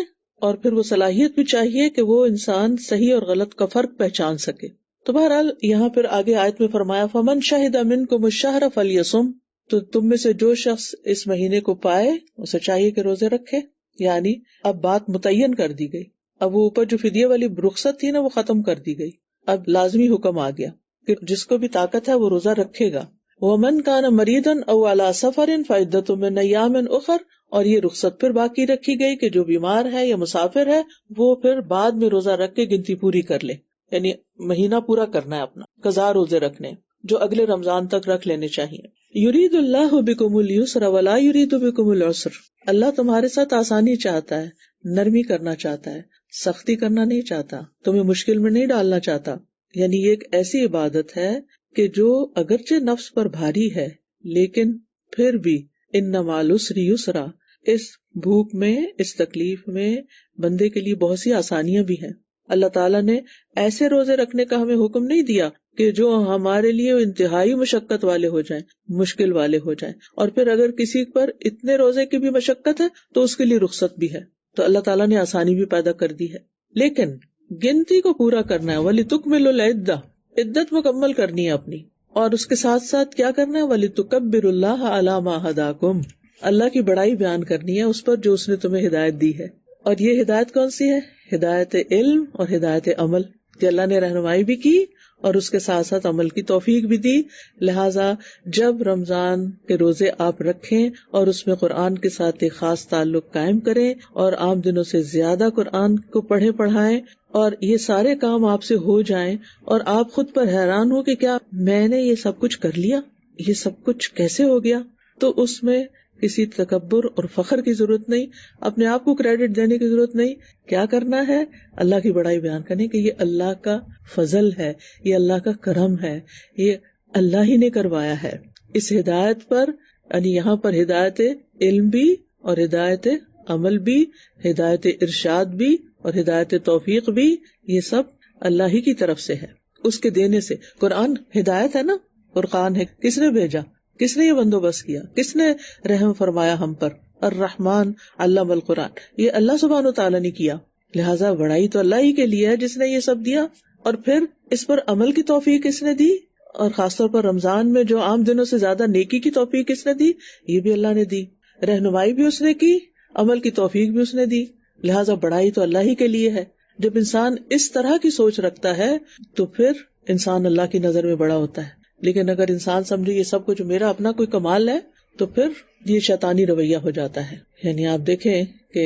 S1: اور پھر وہ صلاحیت بھی چاہیے کہ وہ انسان صحیح اور غلط کا فرق پہچان سکے. تو بہرحال یہاں پھر آگے آیت میں فرمایا فمن شہد منکم الشہر فلیصم، تو تم میں سے جو شخص اس مہینے کو پائے اسے چاہیے کہ روزے رکھے. یعنی اب بات متعین کر دی گئی، اب وہ اوپر جو فدیہ والی رخصت تھی نا وہ ختم کر دی گئی، اب لازمی حکم آ گیا کہ جس کو بھی طاقت ہے وہ روزہ رکھے گا. ومن کان مریضا او علی سفر فعدۃ من ایام اخر، اور یہ رخصت پھر باقی رکھی گئی کہ جو بیمار ہے یا مسافر ہے وہ پھر بعد میں روزہ رکھ کے گنتی پوری کر لے، یعنی مہینہ پورا کرنا ہے اپنا، قضا روزے رکھنے جو اگلے رمضان تک رکھ لینے چاہیے. یرید اللہ بکم اليسر ولا یرید بکم العسر، اللہ تمہارے ساتھ آسانی چاہتا ہے، نرمی کرنا چاہتا ہے، سختی کرنا نہیں چاہتا، تمہیں مشکل میں نہیں ڈالنا چاہتا. یعنی یہ ایک ایسی عبادت ہے کہ جو اگرچہ نفس پر بھاری ہے لیکن پھر بھی ان مع العسر یسرا، اس بھوک میں، اس تکلیف میں بندے کے لیے بہت سی آسانیاں بھی ہیں. اللہ تعالیٰ نے ایسے روزے رکھنے کا ہمیں حکم نہیں دیا کہ جو ہمارے لیے انتہائی مشقت والے ہو جائیں، مشکل والے ہو جائیں، اور پھر اگر کسی پر اتنے روزے کی بھی مشقت ہے تو اس کے لیے رخصت بھی ہے. تو اللہ تعالیٰ نے آسانی بھی پیدا کر دی ہے، لیکن گنتی کو پورا کرنا ہے. وَلِتُكْمِلُوا الْعِدَّةَ، عدت مکمل کرنی ہے اپنی، اور اس کے ساتھ ساتھ کیا کرنا ہے؟ وَلِتُكَبِّرُوا اللَّهَ عَلَى مَا هَدَاكُمْ، اللہ کی بڑائی بیان کرنی ہے اس پر جو اس نے تمہیں ہدایت دی ہے. اور یہ ہدایت کون سی ہے؟ ہدایت علم اور ہدایت عمل، کہ اللہ نے رہنمائی بھی کی اور اس کے ساتھ ساتھ عمل کی توفیق بھی دی. لہٰذا جب رمضان کے روزے آپ رکھیں اور اس میں قرآن کے ساتھ ایک خاص تعلق قائم کریں اور عام دنوں سے زیادہ قرآن کو پڑھائیں اور یہ سارے کام آپ سے ہو جائیں اور آپ خود پر حیران ہو کہ کیا میں نے یہ سب کچھ کر لیا، یہ سب کچھ کیسے ہو گیا، تو اس میں کسی تکبر اور فخر کی ضرورت نہیں، اپنے آپ کو کریڈٹ دینے کی ضرورت نہیں. کیا کرنا ہے؟ اللہ کی بڑائی بیان کرنے کہ یہ اللہ کا فضل ہے، یہ اللہ کا کرم ہے، یہ اللہ ہی نے کروایا ہے. اس ہدایت پر، یعنی یہاں پر ہدایت علم بھی اور ہدایت عمل بھی، ہدایت ارشاد بھی اور ہدایت توفیق بھی، یہ سب اللہ ہی کی طرف سے ہے، اس کے دینے سے. قرآن ہدایت ہے نا، فرقان ہے، کس نے بھیجا؟ کس نے یہ بندوبست کیا؟ کس نے رحم فرمایا ہم پر؟ الرحمن علم القرآن، یہ اللہ سبحانہ وتعالیٰ نے کیا. لہٰذا بڑائی تو اللہ ہی کے لیے ہے جس نے یہ سب دیا. اور پھر اس پر عمل کی توفیق کس نے دی؟ اور خاص طور پر رمضان میں جو عام دنوں سے زیادہ نیکی کی توفیق کس نے دی؟ یہ بھی اللہ نے دی. رہنمائی بھی اس نے کی، عمل کی توفیق بھی اس نے دی. لہٰذا بڑائی تو اللہ ہی کے لیے ہے. جب انسان اس طرح کی سوچ رکھتا ہے تو پھر انسان اللہ کی نظر میں بڑا ہوتا ہے. لیکن اگر انسان سمجھے یہ سب کچھ میرا اپنا کوئی کمال ہے تو پھر یہ شیطانی رویہ ہو جاتا ہے. یعنی آپ دیکھیں کہ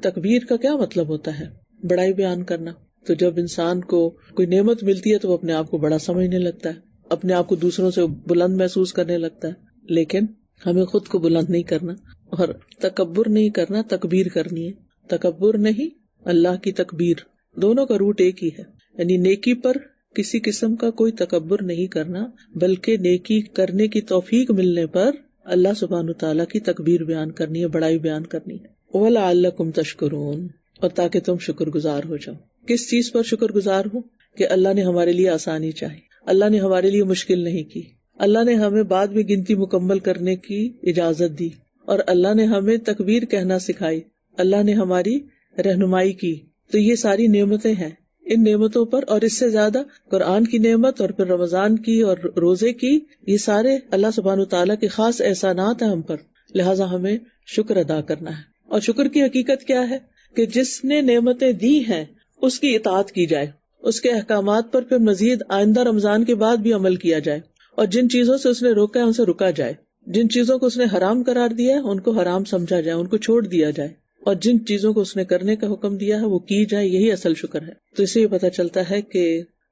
S1: تکبیر کا کیا مطلب ہوتا ہے؟ بڑائی بیان کرنا. تو جب انسان کو کوئی نعمت ملتی ہے تو وہ اپنے آپ کو بڑا سمجھنے لگتا ہے، اپنے آپ کو دوسروں سے بلند محسوس کرنے لگتا ہے. لیکن ہمیں خود کو بلند نہیں کرنا اور تکبر نہیں کرنا، تکبیر کرنی ہے. تکبر نہیں، اللہ کی تکبیر، دونوں کا روٹ ایک ہی ہے. یعنی نیکی پر کسی قسم کا کوئی تکبر نہیں کرنا، بلکہ نیکی کرنے کی توفیق ملنے پر اللہ سبحانہ تعالیٰ کی تکبیر بیان کرنی ہے، بڑائی بیان کرنی ہے. وَلَعَلَّكُمْ تَشْكُرُونَ، اور تاکہ تم شکر گزار ہو جاؤ. کس چیز پر شکر گزار ہو؟ کہ اللہ نے ہمارے لیے آسانی چاہی، اللہ نے ہمارے لیے مشکل نہیں کی، اللہ نے ہمیں بعد میں گنتی مکمل کرنے کی اجازت دی، اور اللہ نے ہمیں تکبیر کہنا سکھائی، اللہ نے ہماری رہنمائی کی. تو یہ ساری نعمتیں ہیں. ان نعمتوں پر اور اس سے زیادہ قرآن کی نعمت اور پھر رمضان کی اور روزے کی، یہ سارے اللہ سبحانہ تعالیٰ کے خاص احسانات ہیں ہم پر. لہٰذا ہمیں شکر ادا کرنا ہے. اور شکر کی حقیقت کیا ہے؟ کہ جس نے نعمتیں دی ہیں اس کی اطاعت کی جائے، اس کے احکامات پر پھر مزید آئندہ رمضان کے بعد بھی عمل کیا جائے، اور جن چیزوں سے اس نے روکا ہے ان سے رکا جائے، جن چیزوں کو اس نے حرام قرار دیا ہے ان کو حرام سمجھا جائے، ان کو چھوڑ دیا جائے، اور جن چیزوں کو اس نے کرنے کا حکم دیا ہے وہ کی جائے. یہی اصل شکر ہے. تو اس سے یہ پتہ چلتا ہے کہ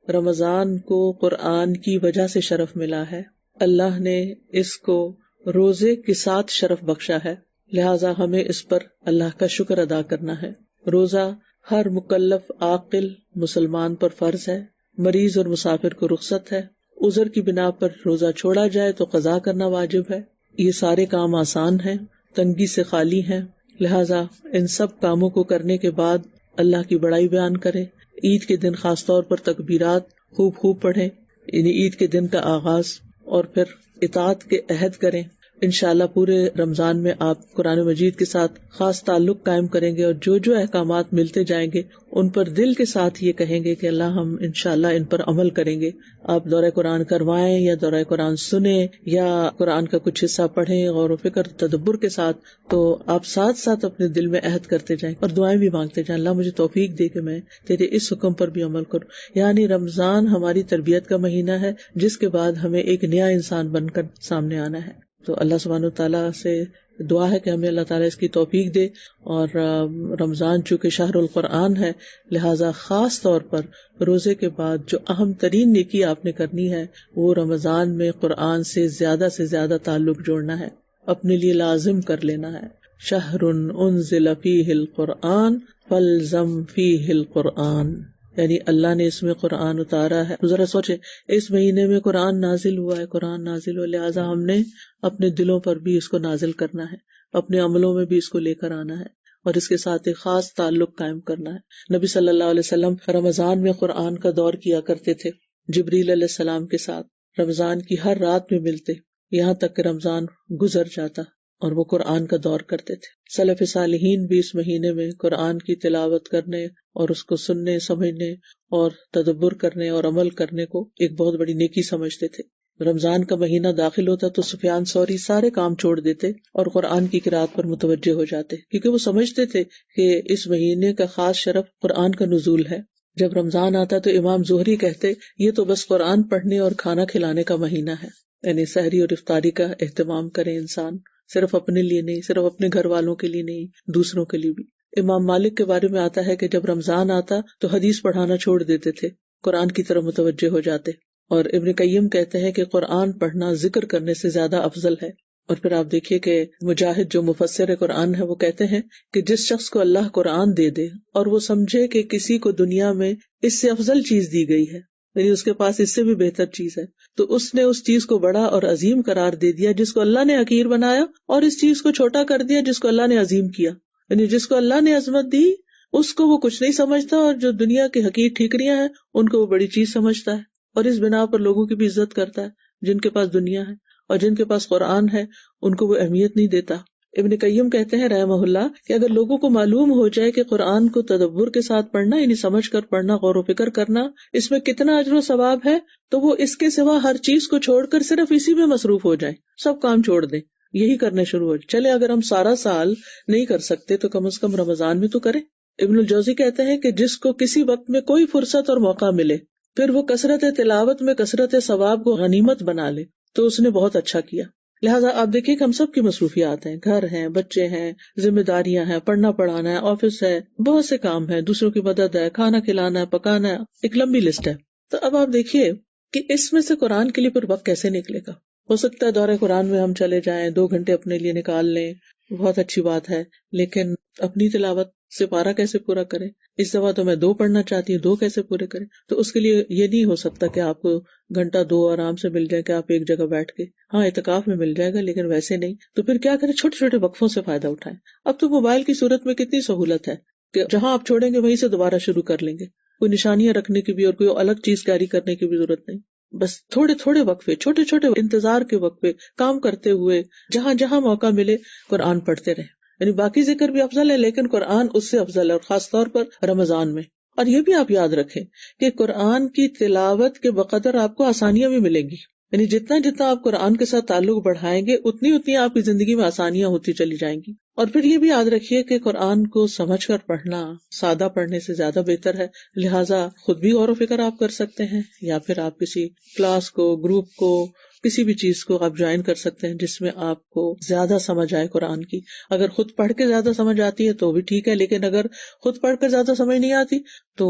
S1: رمضان کو قرآن کی وجہ سے شرف ملا ہے، اللہ نے اس کو روزے کے ساتھ شرف بخشا ہے، لہٰذا ہمیں اس پر اللہ کا شکر ادا کرنا ہے. روزہ ہر مکلف عاقل مسلمان پر فرض ہے. مریض اور مسافر کو رخصت ہے. عذر کی بنا پر روزہ چھوڑا جائے تو قضا کرنا واجب ہے. یہ سارے کام آسان ہیں، تنگی سے خالی ہیں، لہٰذا ان سب کاموں کو کرنے کے بعد اللہ کی بڑائی بیان کریں. عید کے دن خاص طور پر تکبیرات خوب پڑھیں، یعنی عید کے دن کا آغاز، اور پھر اطاعت کے عہد کریں. انشاءاللہ پورے رمضان میں آپ قرآن مجید کے ساتھ خاص تعلق قائم کریں گے، اور جو جو احکامات ملتے جائیں گے ان پر دل کے ساتھ یہ کہیں گے کہ اللہ ہم انشاءاللہ ان پر عمل کریں گے. آپ دورہ قرآن کروائیں یا دورہ قرآن سنیں یا قرآن کا کچھ حصہ پڑھیں غور و فکر تدبر کے ساتھ، تو آپ ساتھ ساتھ اپنے دل میں عہد کرتے جائیں اور دعائیں بھی مانگتے جائیں، اللہ مجھے توفیق دے کہ میں تیرے اس حکم پر بھی عمل کروں. یعنی رمضان ہماری تربیت کا مہینہ ہے جس کے بعد ہمیں ایک نیا انسان بن کر سامنے آنا ہے. تو اللہ سبحانہ تعالیٰ سے دعا ہے کہ ہمیں اللہ تعالیٰ اس کی توفیق دے. اور رمضان چونکہ شہر القرآن ہے، لہٰذا خاص طور پر روزے کے بعد جو اہم ترین نیکی آپ نے کرنی ہے وہ رمضان میں قرآن سے زیادہ تعلق جوڑنا ہے، اپنے لیے لازم کر لینا ہے. شہر انزل فیہ القرآن فالزم فیہ القرآن، یعنی اللہ نے اس میں قرآن اتارا ہے. ذرا سوچے، اس مہینے میں قرآن نازل ہوا ہے، قرآن نازل ہوا، لہٰذا ہم نے اپنے دلوں پر بھی اس کو نازل کرنا ہے، اپنے عملوں میں بھی اس کو لے کر آنا ہے، اور اس کے ساتھ ایک خاص تعلق قائم کرنا ہے. نبی صلی اللہ علیہ وسلم رمضان میں قرآن کا دور کیا کرتے تھے، جبریل علیہ السلام کے ساتھ رمضان کی ہر رات میں ملتے، یہاں تک کہ رمضان گزر جاتا اور وہ قرآن کا دور کرتے تھے. سلف صالحین بھی اس مہینے میں قرآن کی تلاوت کرنے اور اس کو سننے، سمجھنے اور تدبر کرنے اور عمل کرنے کو ایک بہت بڑی نیکی سمجھتے تھے. رمضان کا مہینہ داخل ہوتا تو سفیان ثوری سارے کام چھوڑ دیتے اور قرآن کی قرأت پر متوجہ ہو جاتے، کیونکہ وہ سمجھتے تھے کہ اس مہینے کا خاص شرف قرآن کا نزول ہے. جب رمضان آتا تو امام زہری کہتے یہ تو بس قرآن پڑھنے اور کھانا کھلانے کا مہینہ ہے، یعنی سحری اور افطاری کا اہتمام کرے انسان، صرف اپنے لیے نہیں، صرف اپنے گھر والوں کے لیے نہیں، دوسروں کے لیے بھی. امام مالک کے بارے میں آتا ہے کہ جب رمضان آتا تو حدیث پڑھانا چھوڑ دیتے تھے، قرآن کی طرف متوجہ ہو جاتے. اور ابن قیم کہتے ہیں کہ قرآن پڑھنا ذکر کرنے سے زیادہ افضل ہے. اور پھر آپ دیکھیے کہ مجاہد جو مفسر قرآن ہے وہ کہتے ہیں کہ جس شخص کو اللہ قرآن دے دے اور وہ سمجھے کہ کسی کو دنیا میں اس سے افضل چیز دی گئی ہے، یعنی اس کے پاس اس سے بھی بہتر چیز ہے، تو اس نے اس چیز کو بڑا اور عظیم قرار دے دیا جس کو اللہ نے حقیر بنایا، اور اس چیز کو چھوٹا کر دیا جس کو اللہ نے عظیم کیا. یعنی جس کو اللہ نے عظمت دی اس کو وہ کچھ نہیں سمجھتا، اور جو دنیا کی حقیر ٹھیکریاں ہیں ان کو وہ بڑی چیز سمجھتا ہے، اور اس بنا پر لوگوں کی بھی عزت کرتا ہے جن کے پاس دنیا ہے، اور جن کے پاس قرآن ہے ان کو وہ اہمیت نہیں دیتا. ابن قیم کہتے ہیں رحمہ اللہ کہ اگر لوگوں کو معلوم ہو جائے کہ قرآن کو تدبر کے ساتھ پڑھنا، یعنی سمجھ کر پڑھنا، غور و فکر کرنا، اس میں کتنا اجر و ثواب ہے، تو وہ اس کے سوا ہر چیز کو چھوڑ کر صرف اسی میں مصروف ہو جائیں، سب کام چھوڑ دیں، یہی کرنے شروع ہو جائیں. چلے اگر ہم سارا سال نہیں کر سکتے تو کم از کم رمضان میں تو کریں. ابن الجوزی کہتے ہیں کہ جس کو کسی وقت میں کوئی فرصت اور موقع ملے پھر وہ کثرت تلاوت میں کثرت ثواب کو غنیمت بنا لے تو اس نے بہت اچھا کیا. لہٰذا آپ دیکھیے کہ ہم سب کی مصروفیات ہیں، گھر ہیں، بچے ہیں، ذمہ داریاں ہیں، پڑھنا پڑھانا ہے، آفس ہے، بہت سے کام ہیں، دوسروں کی مدد ہے، کھانا کھلانا ہے، پکانا ہے، ایک لمبی لسٹ ہے. تو اب آپ دیکھیے کہ اس میں سے قرآن کے لیے پھر وقت کیسے نکلے گا. ہو سکتا ہے دورہ قرآن میں ہم چلے جائیں، 2 گھنٹے اپنے لیے نکال لیں، بہت اچھی بات ہے، لیکن اپنی تلاوت سے پارہ کیسے پورا کریں؟ اس دفعہ تو میں 2 پڑھنا چاہتی ہوں، 2 کیسے پورے کریں؟ تو اس کے لیے یہ نہیں ہو سکتا کہ آپ کو گھنٹہ 2 آرام سے مل جائے کہ آپ ایک جگہ بیٹھ کے، ہاں اعتکاف میں مل جائے گا لیکن ویسے نہیں، تو پھر کیا کریں؟ چھوٹے چھوٹے وقفوں سے فائدہ اٹھائیں۔ اب تو موبائل کی صورت میں کتنی سہولت ہے کہ جہاں آپ چھوڑیں گے وہیں سے دوبارہ شروع کر لیں گے، کوئی نشانیاں رکھنے کی بھی اور کوئی الگ چیز کیری کرنے کی بھی ضرورت نہیں، بس تھوڑے تھوڑے وقفے، چھوٹے چھوٹے انتظار کے وقفے، کام کرتے ہوئے جہاں جہاں موقع ملے قرآن پڑھتے رہیں۔ یعنی باقی ذکر بھی افضل ہے لیکن قرآن اس سے افضل ہے، اور خاص طور پر رمضان میں۔ اور یہ بھی آپ یاد رکھیں کہ قرآن کی تلاوت کے بقدر آپ کو آسانیاں بھی ملیں گی، یعنی جتنا جتنا آپ قرآن کے ساتھ تعلق بڑھائیں گے اتنی اتنی آپ کی زندگی میں آسانیاں ہوتی چلی جائیں گی۔ اور پھر یہ بھی یاد رکھیے کہ قرآن کو سمجھ کر پڑھنا سادہ پڑھنے سے زیادہ بہتر ہے، لہٰذا خود بھی غور و فکر آپ کر سکتے ہیں، یا پھر آپ کسی کلاس کو، گروپ کو، کسی بھی چیز کو آپ جوائن کر سکتے ہیں جس میں آپ کو زیادہ سمجھ آئے قرآن کی۔ اگر خود پڑھ کے زیادہ سمجھ آتی ہے تو بھی ٹھیک ہے، لیکن اگر خود پڑھ کر زیادہ سمجھ نہیں آتی تو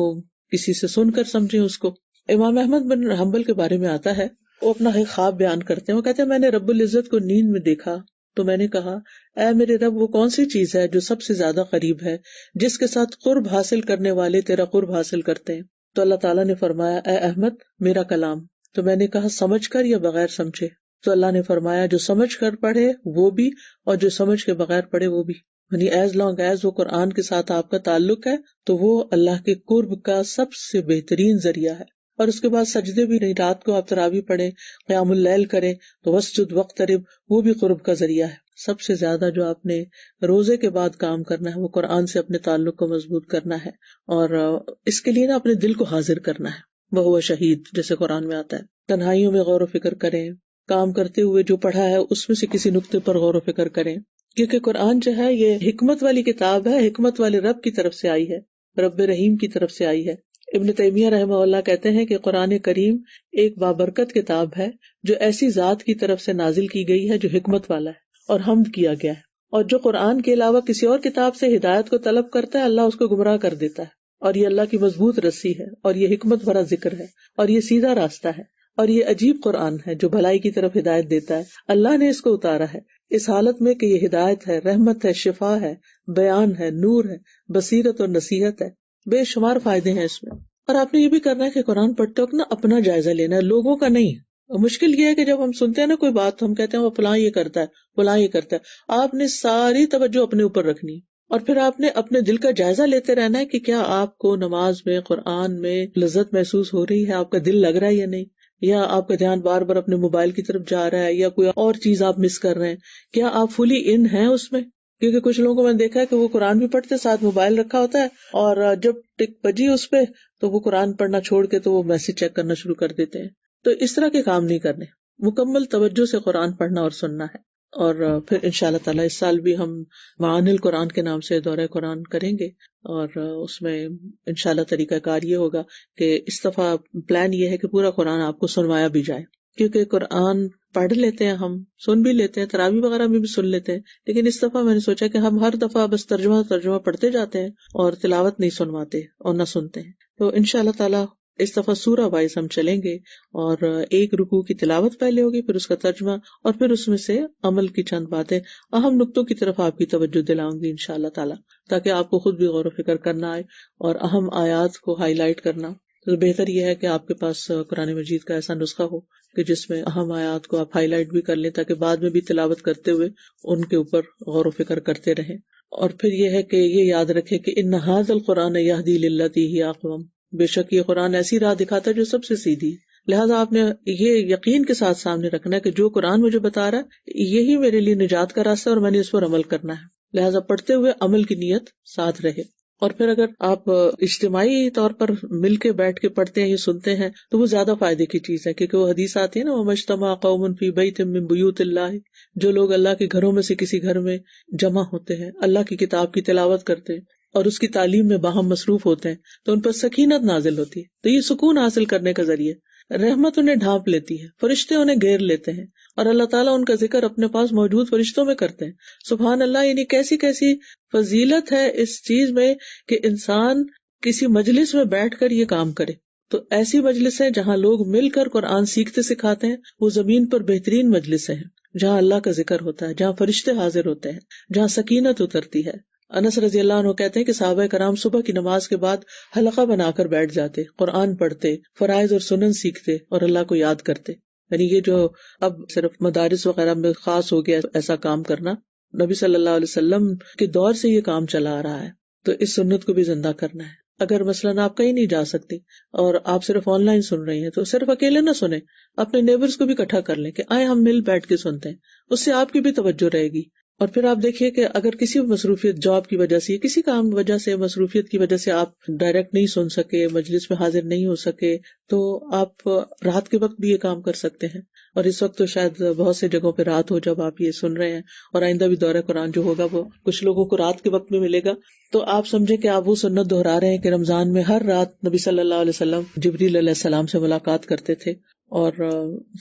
S1: کسی سے سن کر سمجھیں اس کو۔ امام احمد بن حنبل کے بارے میں آتا ہے، وہ اپنا ایک خواب بیان کرتے ہیں، وہ کہتے ہیں میں نے رب العزت کو نیند میں دیکھا تو میں نے کہا اے میرے رب، وہ کون سی چیز ہے جو سب سے زیادہ قریب ہے، جس کے ساتھ قرب حاصل کرنے والے تیرا قرب حاصل کرتے ہیں؟ تو اللہ تعالیٰ نے فرمایا اے احمد، میرا کلام۔ تو میں نے کہا سمجھ کر یا بغیر سمجھے؟ تو اللہ نے فرمایا جو سمجھ کر پڑھے وہ بھی اور جو سمجھ کے بغیر پڑھے وہ بھی، یعنی ایز لانگ ایز وہ قرآن کے ساتھ آپ کا تعلق ہے تو وہ اللہ کے قرب کا سب سے بہترین ذریعہ ہے۔ اور اس کے بعد سجدے بھی نہیں، رات کو آپ تراویح پڑھیں، قیام اللیل کریں تو وسجد وقترب، وہ بھی قرب کا ذریعہ ہے۔ سب سے زیادہ جو آپ نے روزے کے بعد کام کرنا ہے وہ قرآن سے اپنے تعلق کو مضبوط کرنا ہے، اور اس کے لیے نا اپنے دل کو حاضر کرنا ہے، وہ شہید جیسے قرآن میں آتا ہے۔ تنہائیوں میں غور و فکر کریں، کام کرتے ہوئے جو پڑھا ہے اس میں سے کسی نقطے پر غور و فکر کریں، کیونکہ قرآن جو ہے یہ حکمت والی کتاب ہے، حکمت والے رب کی طرف سے آئی ہے، رب رحیم کی طرف سے آئی ہے۔ ابن تیمیہ رحمہ اللہ کہتے ہیں کہ قرآن کریم ایک بابرکت کتاب ہے جو ایسی ذات کی طرف سے نازل کی گئی ہے جو حکمت والا ہے اور حمد کیا گیا ہے، اور جو قرآن کے علاوہ کسی اور کتاب سے ہدایت کو طلب کرتا ہے اللہ اس کو گمراہ کر دیتا ہے، اور یہ اللہ کی مضبوط رسی ہے، اور یہ حکمت بھرا ذکر ہے، اور یہ سیدھا راستہ ہے، اور یہ عجیب قرآن ہے جو بھلائی کی طرف ہدایت دیتا ہے۔ اللہ نے اس کو اتارا ہے اس حالت میں کہ یہ ہدایت ہے، رحمت ہے، شفا ہے، بیان ہے، نور ہے، بصیرت اور نصیحت ہے، بے شمار فائدے ہیں اس میں۔ اور آپ نے یہ بھی کرنا ہے کہ قرآن پڑھتے وقت نا اپنا جائزہ لینا ہے، لوگوں کا نہیں۔ مشکل یہ ہے کہ جب ہم سنتے ہیں نا کوئی بات تو ہم کہتے ہیں وہ فلاں یہ کرتا ہے، فلاں یہ کرتا ہے، آپ نے ساری توجہ اپنے اوپر رکھنی ہے، اور پھر آپ نے اپنے دل کا جائزہ لیتے رہنا ہے کہ کیا آپ کو نماز میں، قرآن میں لذت محسوس ہو رہی ہے، آپ کا دل لگ رہا ہے یا نہیں، یا آپ کا دھیان بار بار اپنے موبائل کی طرف جا رہا ہے، یا کوئی اور چیز آپ مس کر رہے ہیں، کیا آپ فلی ان ہیں اس میں؟ کیونکہ کچھ لوگوں کو میں نے دیکھا ہے کہ وہ قرآن بھی پڑھتے ساتھ موبائل رکھا ہوتا ہے، اور جب ٹک بجی اس پہ تو وہ قرآن پڑھنا چھوڑ کے تو وہ میسج چیک کرنا شروع کر دیتے ہیں۔ تو اس طرح کے کام نہیں کرنے، مکمل توجہ سے قرآن پڑھنا اور سننا ہے۔ اور پھر انشاءاللہ تعالیٰ اس سال بھی ہم معانی القرآن کے نام سے دورہ قرآن کریں گے، اور اس میں انشاءاللہ طریقہ کار یہ ہوگا کہ اس دفعہ پلان یہ ہے کہ پورا قرآن آپ کو سنوایا بھی جائے، کیونکہ قرآن پڑھ لیتے ہیں، ہم سن بھی لیتے ہیں، تراویح وغیرہ میں بھی سن لیتے ہیں، لیکن اس دفعہ میں نے سوچا کہ ہم ہر دفعہ بس ترجمہ پڑھتے جاتے ہیں اور تلاوت نہیں سنواتے اور نہ سنتے ہیں۔ تو انشاءاللہ تعالیٰ اس دفعہ سورہ وائز ہم چلیں گے، اور ایک رکوع کی تلاوت پہلے ہوگی، پھر اس کا ترجمہ، اور پھر اس میں سے عمل کی چند باتیں، اہم نقطوں کی طرف آپ کی توجہ دلاؤں گی انشاءاللہ تعالیٰ، تاکہ آپ کو خود بھی غور و فکر کرنا آئے اور اہم آیات کو ہائی لائٹ کرنا۔ تو بہتر یہ ہے کہ آپ کے پاس قرآن مجید کا ایسا نسخہ ہو کہ جس میں اہم آیات کو آپ ہائی لائٹ بھی کر لیں، تاکہ بعد میں بھی تلاوت کرتے ہوئے ان کے اوپر غور و فکر کرتے رہیں۔ اور پھر یہ ہے کہ یہ یاد رکھے کہ ان ھذا القرآن یہدی للتی ہی اقوم، بے شک یہ قرآن ایسی راہ دکھاتا ہے جو سب سے سیدھی، لہٰذا آپ نے یہ یقین کے ساتھ سامنے رکھنا ہے کہ جو قرآن مجھے بتا رہا ہے یہی میرے لیے نجات کا راستہ ہے اور میں نے اس پر عمل کرنا ہے، لہٰذا پڑھتے ہوئے عمل کی نیت ساتھ رہے۔ اور پھر اگر آپ اجتماعی طور پر مل کے بیٹھ کے پڑھتے ہیں یا سنتے ہیں تو وہ زیادہ فائدے کی چیز ہے، کیونکہ وہ حدیث آتی ہے نا، وَمَا اجْتَمَعَ قَوْمٌ فِي بَيْتٍ مِّن بُيُوتِ اللَّهِ، جو لوگ اللہ کے گھروں میں سے کسی گھر میں جمع ہوتے ہیں، اللہ کی کتاب کی تلاوت کرتے ہیں اور اس کی تعلیم میں باہم مصروف ہوتے ہیں تو ان پر سکینت نازل ہوتی ہے، تو یہ سکون حاصل کرنے کا ذریعہ، رحمت انہیں ڈھانپ لیتی ہے، فرشتے انہیں گھیر لیتے ہیں، اور اللہ تعالیٰ ان کا ذکر اپنے پاس موجود فرشتوں میں کرتے ہیں۔ سبحان اللہ، یعنی کیسی کیسی فضیلت ہے اس چیز میں کہ انسان کسی مجلس میں بیٹھ کر یہ کام کرے۔ تو ایسی مجلس ہے جہاں لوگ مل کر قرآن سیکھتے سکھاتے ہیں، وہ زمین پر بہترین مجلس ہیں جہاں اللہ کا ذکر ہوتا ہے، جہاں فرشتے حاضر ہوتے ہیں، جہاں سکینت اترتی ہے۔ انس رضی اللہ عنہ کہتے ہیں کہ صحابہ کرام صبح کی نماز کے بعد حلقہ بنا کر بیٹھ جاتے، قرآن پڑھتے، فرائض اور سنن سیکھتے اور اللہ کو یاد کرتے۔ یعنی یہ جو اب صرف مدارس وغیرہ میں خاص ہو گیا ایسا کام کرنا، نبی صلی اللہ علیہ وسلم کے دور سے یہ کام چلا آ رہا ہے، تو اس سنت کو بھی زندہ کرنا ہے۔ اگر مثلاً آپ کہیں نہیں جا سکتی اور آپ صرف آن لائن سن رہی ہیں تو صرف اکیلے نہ سنیں، اپنے نیبرز کو بھی اکٹھا کر لیں کہ آئے ہم مل بیٹھ کے سنتے ہیں، اس سے آپ کی بھی توجہ رہے گی۔ اور پھر آپ دیکھیے کہ اگر کسی مصروفیت، جاب کی وجہ سے، کسی کام کی وجہ سے، مصروفیت کی وجہ سے آپ ڈائریکٹ نہیں سن سکے، مجلس میں حاضر نہیں ہو سکے، تو آپ رات کے وقت بھی یہ کام کر سکتے ہیں۔ اور اس وقت تو شاید بہت سے جگہوں پہ رات ہو جب آپ یہ سن رہے ہیں، اور آئندہ بھی دورہ قرآن جو ہوگا وہ کچھ لوگوں کو رات کے وقت میں ملے گا، تو آپ سمجھیں کہ آپ وہ سنت دہرا رہے ہیں کہ رمضان میں ہر رات نبی صلی اللہ علیہ وسلم جبریل علیہ السلام سے ملاقات کرتے تھے، اور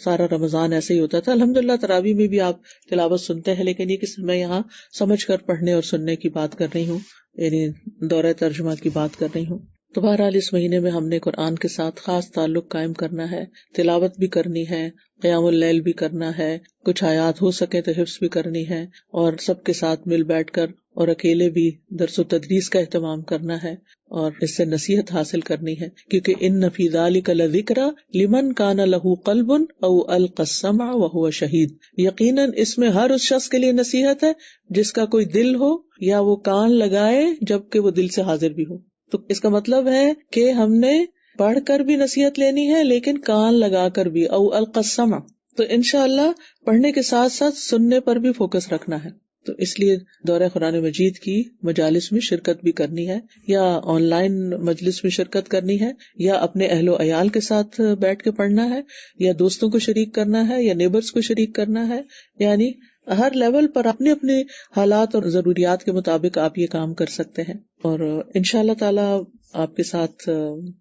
S1: سارا رمضان ایسے ہی ہوتا تھا۔ الحمدللہ تراویح میں بھی آپ تلاوت سنتے ہیں، لیکن یہ کہ میں یہاں سمجھ کر پڑھنے اور سننے کی بات کر رہی ہوں، یعنی دورہ ترجمہ کی بات کر رہی ہوں۔ تو بہرحال اس مہینے میں ہم نے قرآن کے ساتھ خاص تعلق قائم کرنا ہے، تلاوت بھی کرنی ہے، قیام اللیل بھی کرنا ہے، کچھ آیات ہو سکے تو حفظ بھی کرنی ہے، اور سب کے ساتھ مل بیٹھ کر اور اکیلے بھی درس و تدریس کا اہتمام کرنا ہے اور اس سے نصیحت حاصل کرنی ہے، کیونکہ ان فی ذلک لذکری لمن کان لہ قلب او القی السمع وہو شہید، یقیناً اس میں ہر اس شخص کے لیے نصیحت ہے جس کا کوئی دل ہو یا وہ کان لگائے جبکہ وہ دل سے حاضر بھی ہو۔ تو اس کا مطلب ہے کہ ہم نے پڑھ کر بھی نصیحت لینی ہے لیکن کان لگا کر بھی، او القی السمع، تو انشاءاللہ پڑھنے کے ساتھ ساتھ سننے پر بھی فوکس رکھنا ہے۔ تو اس لیے دورہ قرآن مجید کی مجالس میں شرکت بھی کرنی ہے، یا آن لائن مجلس میں شرکت کرنی ہے، یا اپنے اہل و عیال کے ساتھ بیٹھ کے پڑھنا ہے، یا دوستوں کو شریک کرنا ہے، یا نیبرز کو شریک کرنا ہے، یعنی ہر لیول پر اپنے اپنے حالات اور ضروریات کے مطابق آپ یہ کام کر سکتے ہیں۔ اور انشاءاللہ تعالی آپ کے ساتھ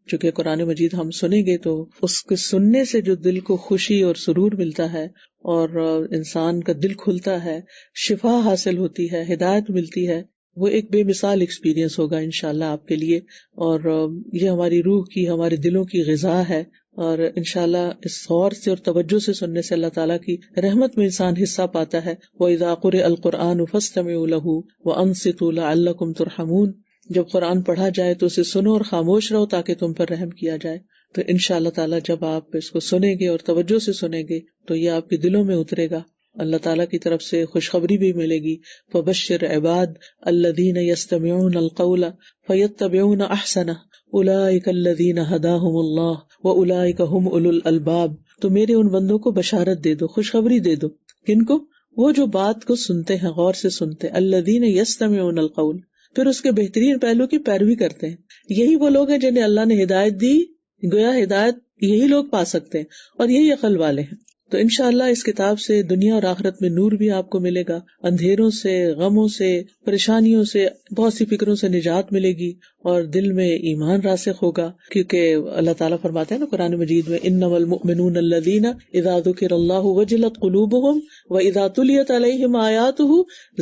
S1: چونکہ قرآن مجید ہم سنیں گے تو اس کے سننے سے جو دل کو خوشی اور سرور ملتا ہے اور انسان کا دل کھلتا ہے، شفا حاصل ہوتی ہے، ہدایت ملتی ہے، وہ ایک بے مثال ایکسپیرینس ہوگا انشاءاللہ آپ کے لیے، اور یہ ہماری روح کی، ہمارے دلوں کی غذا ہے، اور انشاءاللہ اس غور سے اور توجہ سے سننے سے اللہ تعالیٰ کی رحمت میں انسان حصہ پاتا ہے۔ وَإِذَا قُرِئَ الْقُرْآنُ فَاسْتَمِعُوا لَهُ وَأَنصِتُوا لَعَلَّكُمْ تُرْحَمُونَ، جب قرآن پڑھا جائے تو اسے سنو اور خاموش رہو تاکہ تم پر رحم کیا جائے۔ تو انشاءاللہ تعالیٰ جب آپ اس کو سنیں گے اور توجہ سے سنیں گے تو یہ آپ کے دلوں میں اترے گا، اللہ تعالیٰ کی طرف سے خوشخبری بھی ملے گی۔ فَبَشِّرْ عِبَادِ الَّذِينَ يَسْتَمِعُونَ الْقَوْلَ فَيَتَّبِعُونَ أَحْسَنَهُ أُولَئِكَ الَّذِينَ هَدَاهُمُ اللَّهُ وَأُولَئِكَ هُمْ أُولُو الْأَلْبَابِ، تو میرے ان بندوں کو بشارت دے دو، خوشخبری دے دو۔ کن کو؟ وہ جو بات کو سنتے ہیں، غور سے سنتے، الَّذِينَ يَسْتَمِعُونَ الْقَوْلَ، پھر اس کے بہترین پہلو کی پیروی کرتے ہیں۔ یہی وہ لوگ ہیں جنہیں اللہ نے ہدایت دی، گویا ہدایت یہی لوگ پا سکتے ہیں اور یہی عقل والے ہیں۔ تو انشاءاللہ اس کتاب سے دنیا اور آخرت میں نور بھی آپ کو ملے گا، اندھیروں سے، غموں سے، پریشانیوں سے، بہت سی فکروں سے نجات ملے گی، اور دل میں ایمان راسخ ہوگا، کیونکہ اللہ تعالیٰ فرماتے ہیں نا قرآن مجید میں، انما المؤمنون الذین اذا ذکر اللہ وجلت قلوبہم واذا تلیت علیہم آیاتہ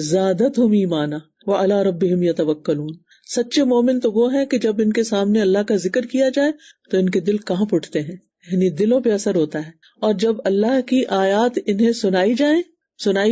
S1: زادتہم ایمانا وعلی ربہم یتوکلون۔ سچے مومن تو وہ ہیں کہ جب ان کے سامنے اللہ کا ذکر کیا جائے تو ان کے دل کانپ اٹھتے ہیں، یعنی دلوں پہ اثر ہوتا ہے، اور جب اللہ کی آیات انہیں سنائی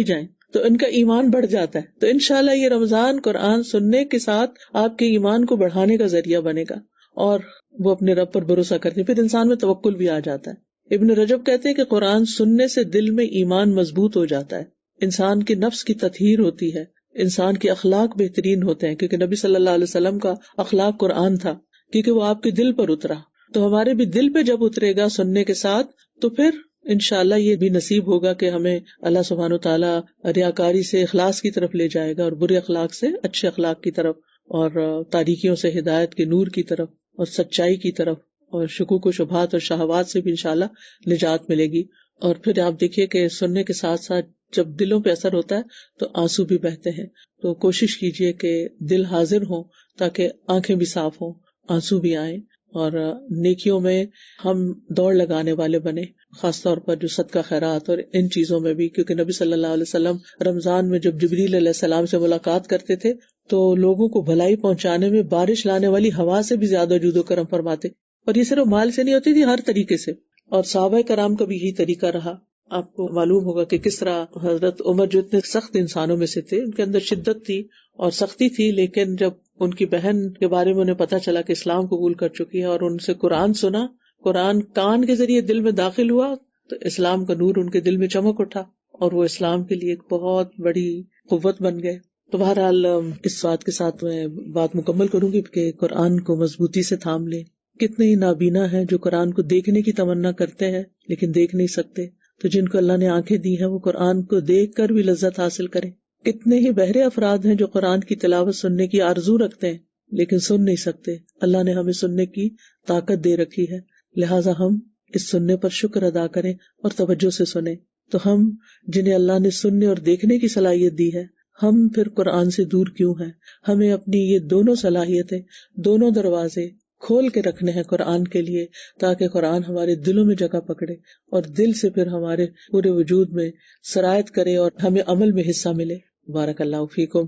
S1: جائیں تو ان کا ایمان بڑھ جاتا ہے۔ تو انشاءاللہ یہ رمضان قرآن سننے کے ساتھ آپ کے ایمان کو بڑھانے کا ذریعہ بنے گا، اور وہ اپنے رب پر بھروسہ کرتے ہیں، پھر انسان میں توکل بھی آ جاتا ہے۔ ابن رجب کہتے ہیں کہ قرآن سننے سے دل میں ایمان مضبوط ہو جاتا ہے، انسان کے نفس کی تطہیر ہوتی ہے، انسان کے اخلاق بہترین ہوتے ہیں، کیونکہ نبی صلی اللہ علیہ وسلم کا اخلاق قرآن تھا، کیونکہ وہ آپ کے دل پر اترا۔ تو ہمارے بھی دل پہ جب اترے گا سننے کے ساتھ تو پھر انشاءاللہ یہ بھی نصیب ہوگا کہ ہمیں اللہ سبحانہ وتعالیٰ ریاکاری سے اخلاص کی طرف لے جائے گا، اور برے اخلاق سے اچھے اخلاق کی طرف، اور تاریکیوں سے ہدایت کے نور کی طرف اور سچائی کی طرف، اور شکوک و شبہات اور شہوات سے بھی انشاءاللہ نجات ملے گی۔ اور پھر آپ دیکھیے کہ سننے کے ساتھ ساتھ جب دلوں پہ اثر ہوتا ہے تو آنسو بھی بہتے ہیں، تو کوشش کیجئے کہ دل حاضر ہوں تاکہ آنکھیں بھی صاف ہوں، آنسو بھی آئیں، اور نیکیوں میں ہم دوڑ لگانے والے بنے، خاص طور پر جو صدقہ خیرات اور ان چیزوں میں بھی، کیونکہ نبی صلی اللہ علیہ وسلم رمضان میں جب جبریل علیہ السلام سے ملاقات کرتے تھے تو لوگوں کو بھلائی پہنچانے میں بارش لانے والی ہوا سے بھی زیادہ جود و کرم فرماتے، اور یہ صرف مال سے نہیں ہوتی تھی، ہر طریقے سے. اور صحابہ کرام کا بھی یہی طریقہ رہا. آپ کو معلوم ہوگا کہ کس طرح حضرت عمر جو اتنے سخت انسانوں میں سے تھے، ان کے اندر شدت تھی اور سختی تھی، لیکن جب ان کی بہن کے بارے میں انہیں پتا چلا کہ اسلام قبول کر چکی ہے اور ان سے قرآن سنا، قرآن کان کے ذریعے دل میں داخل ہوا، تو اسلام کا نور ان کے دل میں چمک اٹھا اور وہ اسلام کے لیے ایک بہت بڑی قوت بن گئے. تو بہرحال اس بات کے ساتھ میں بات مکمل کروں گی کہ قرآن کو مضبوطی سے تھام لیں. کتنے ہی نابینا ہیں جو قرآن کو دیکھنے کی تمنا کرتے ہیں لیکن دیکھ نہیں سکتے، تو جن کو اللہ نے آنکھیں دی ہیں وہ قرآن کو دیکھ کر بھی لذت حاصل کریں. کتنے ہی بہرے افراد ہیں جو قرآن کی تلاوت سننے کی آرزو رکھتے ہیں لیکن سن نہیں سکتے. اللہ نے ہمیں سننے کی طاقت دے رکھی ہے، لہٰذا ہم اس سننے پر شکر ادا کریں اور توجہ سے سنیں. تو ہم جنہیں اللہ نے سننے اور دیکھنے کی صلاحیت دی ہے، ہم پھر قرآن سے دور کیوں ہیں؟ ہمیں اپنی یہ دونوں صلاحیتیں، دونوں دروازے کھول کے رکھنے ہیں قرآن کے لیے، تاکہ قرآن ہمارے دلوں میں جگہ پکڑے اور دل سے پھر ہمارے پورے وجود میں سرایت کرے اور ہمیں عمل میں حصہ ملے. بارک اللہ فیکم.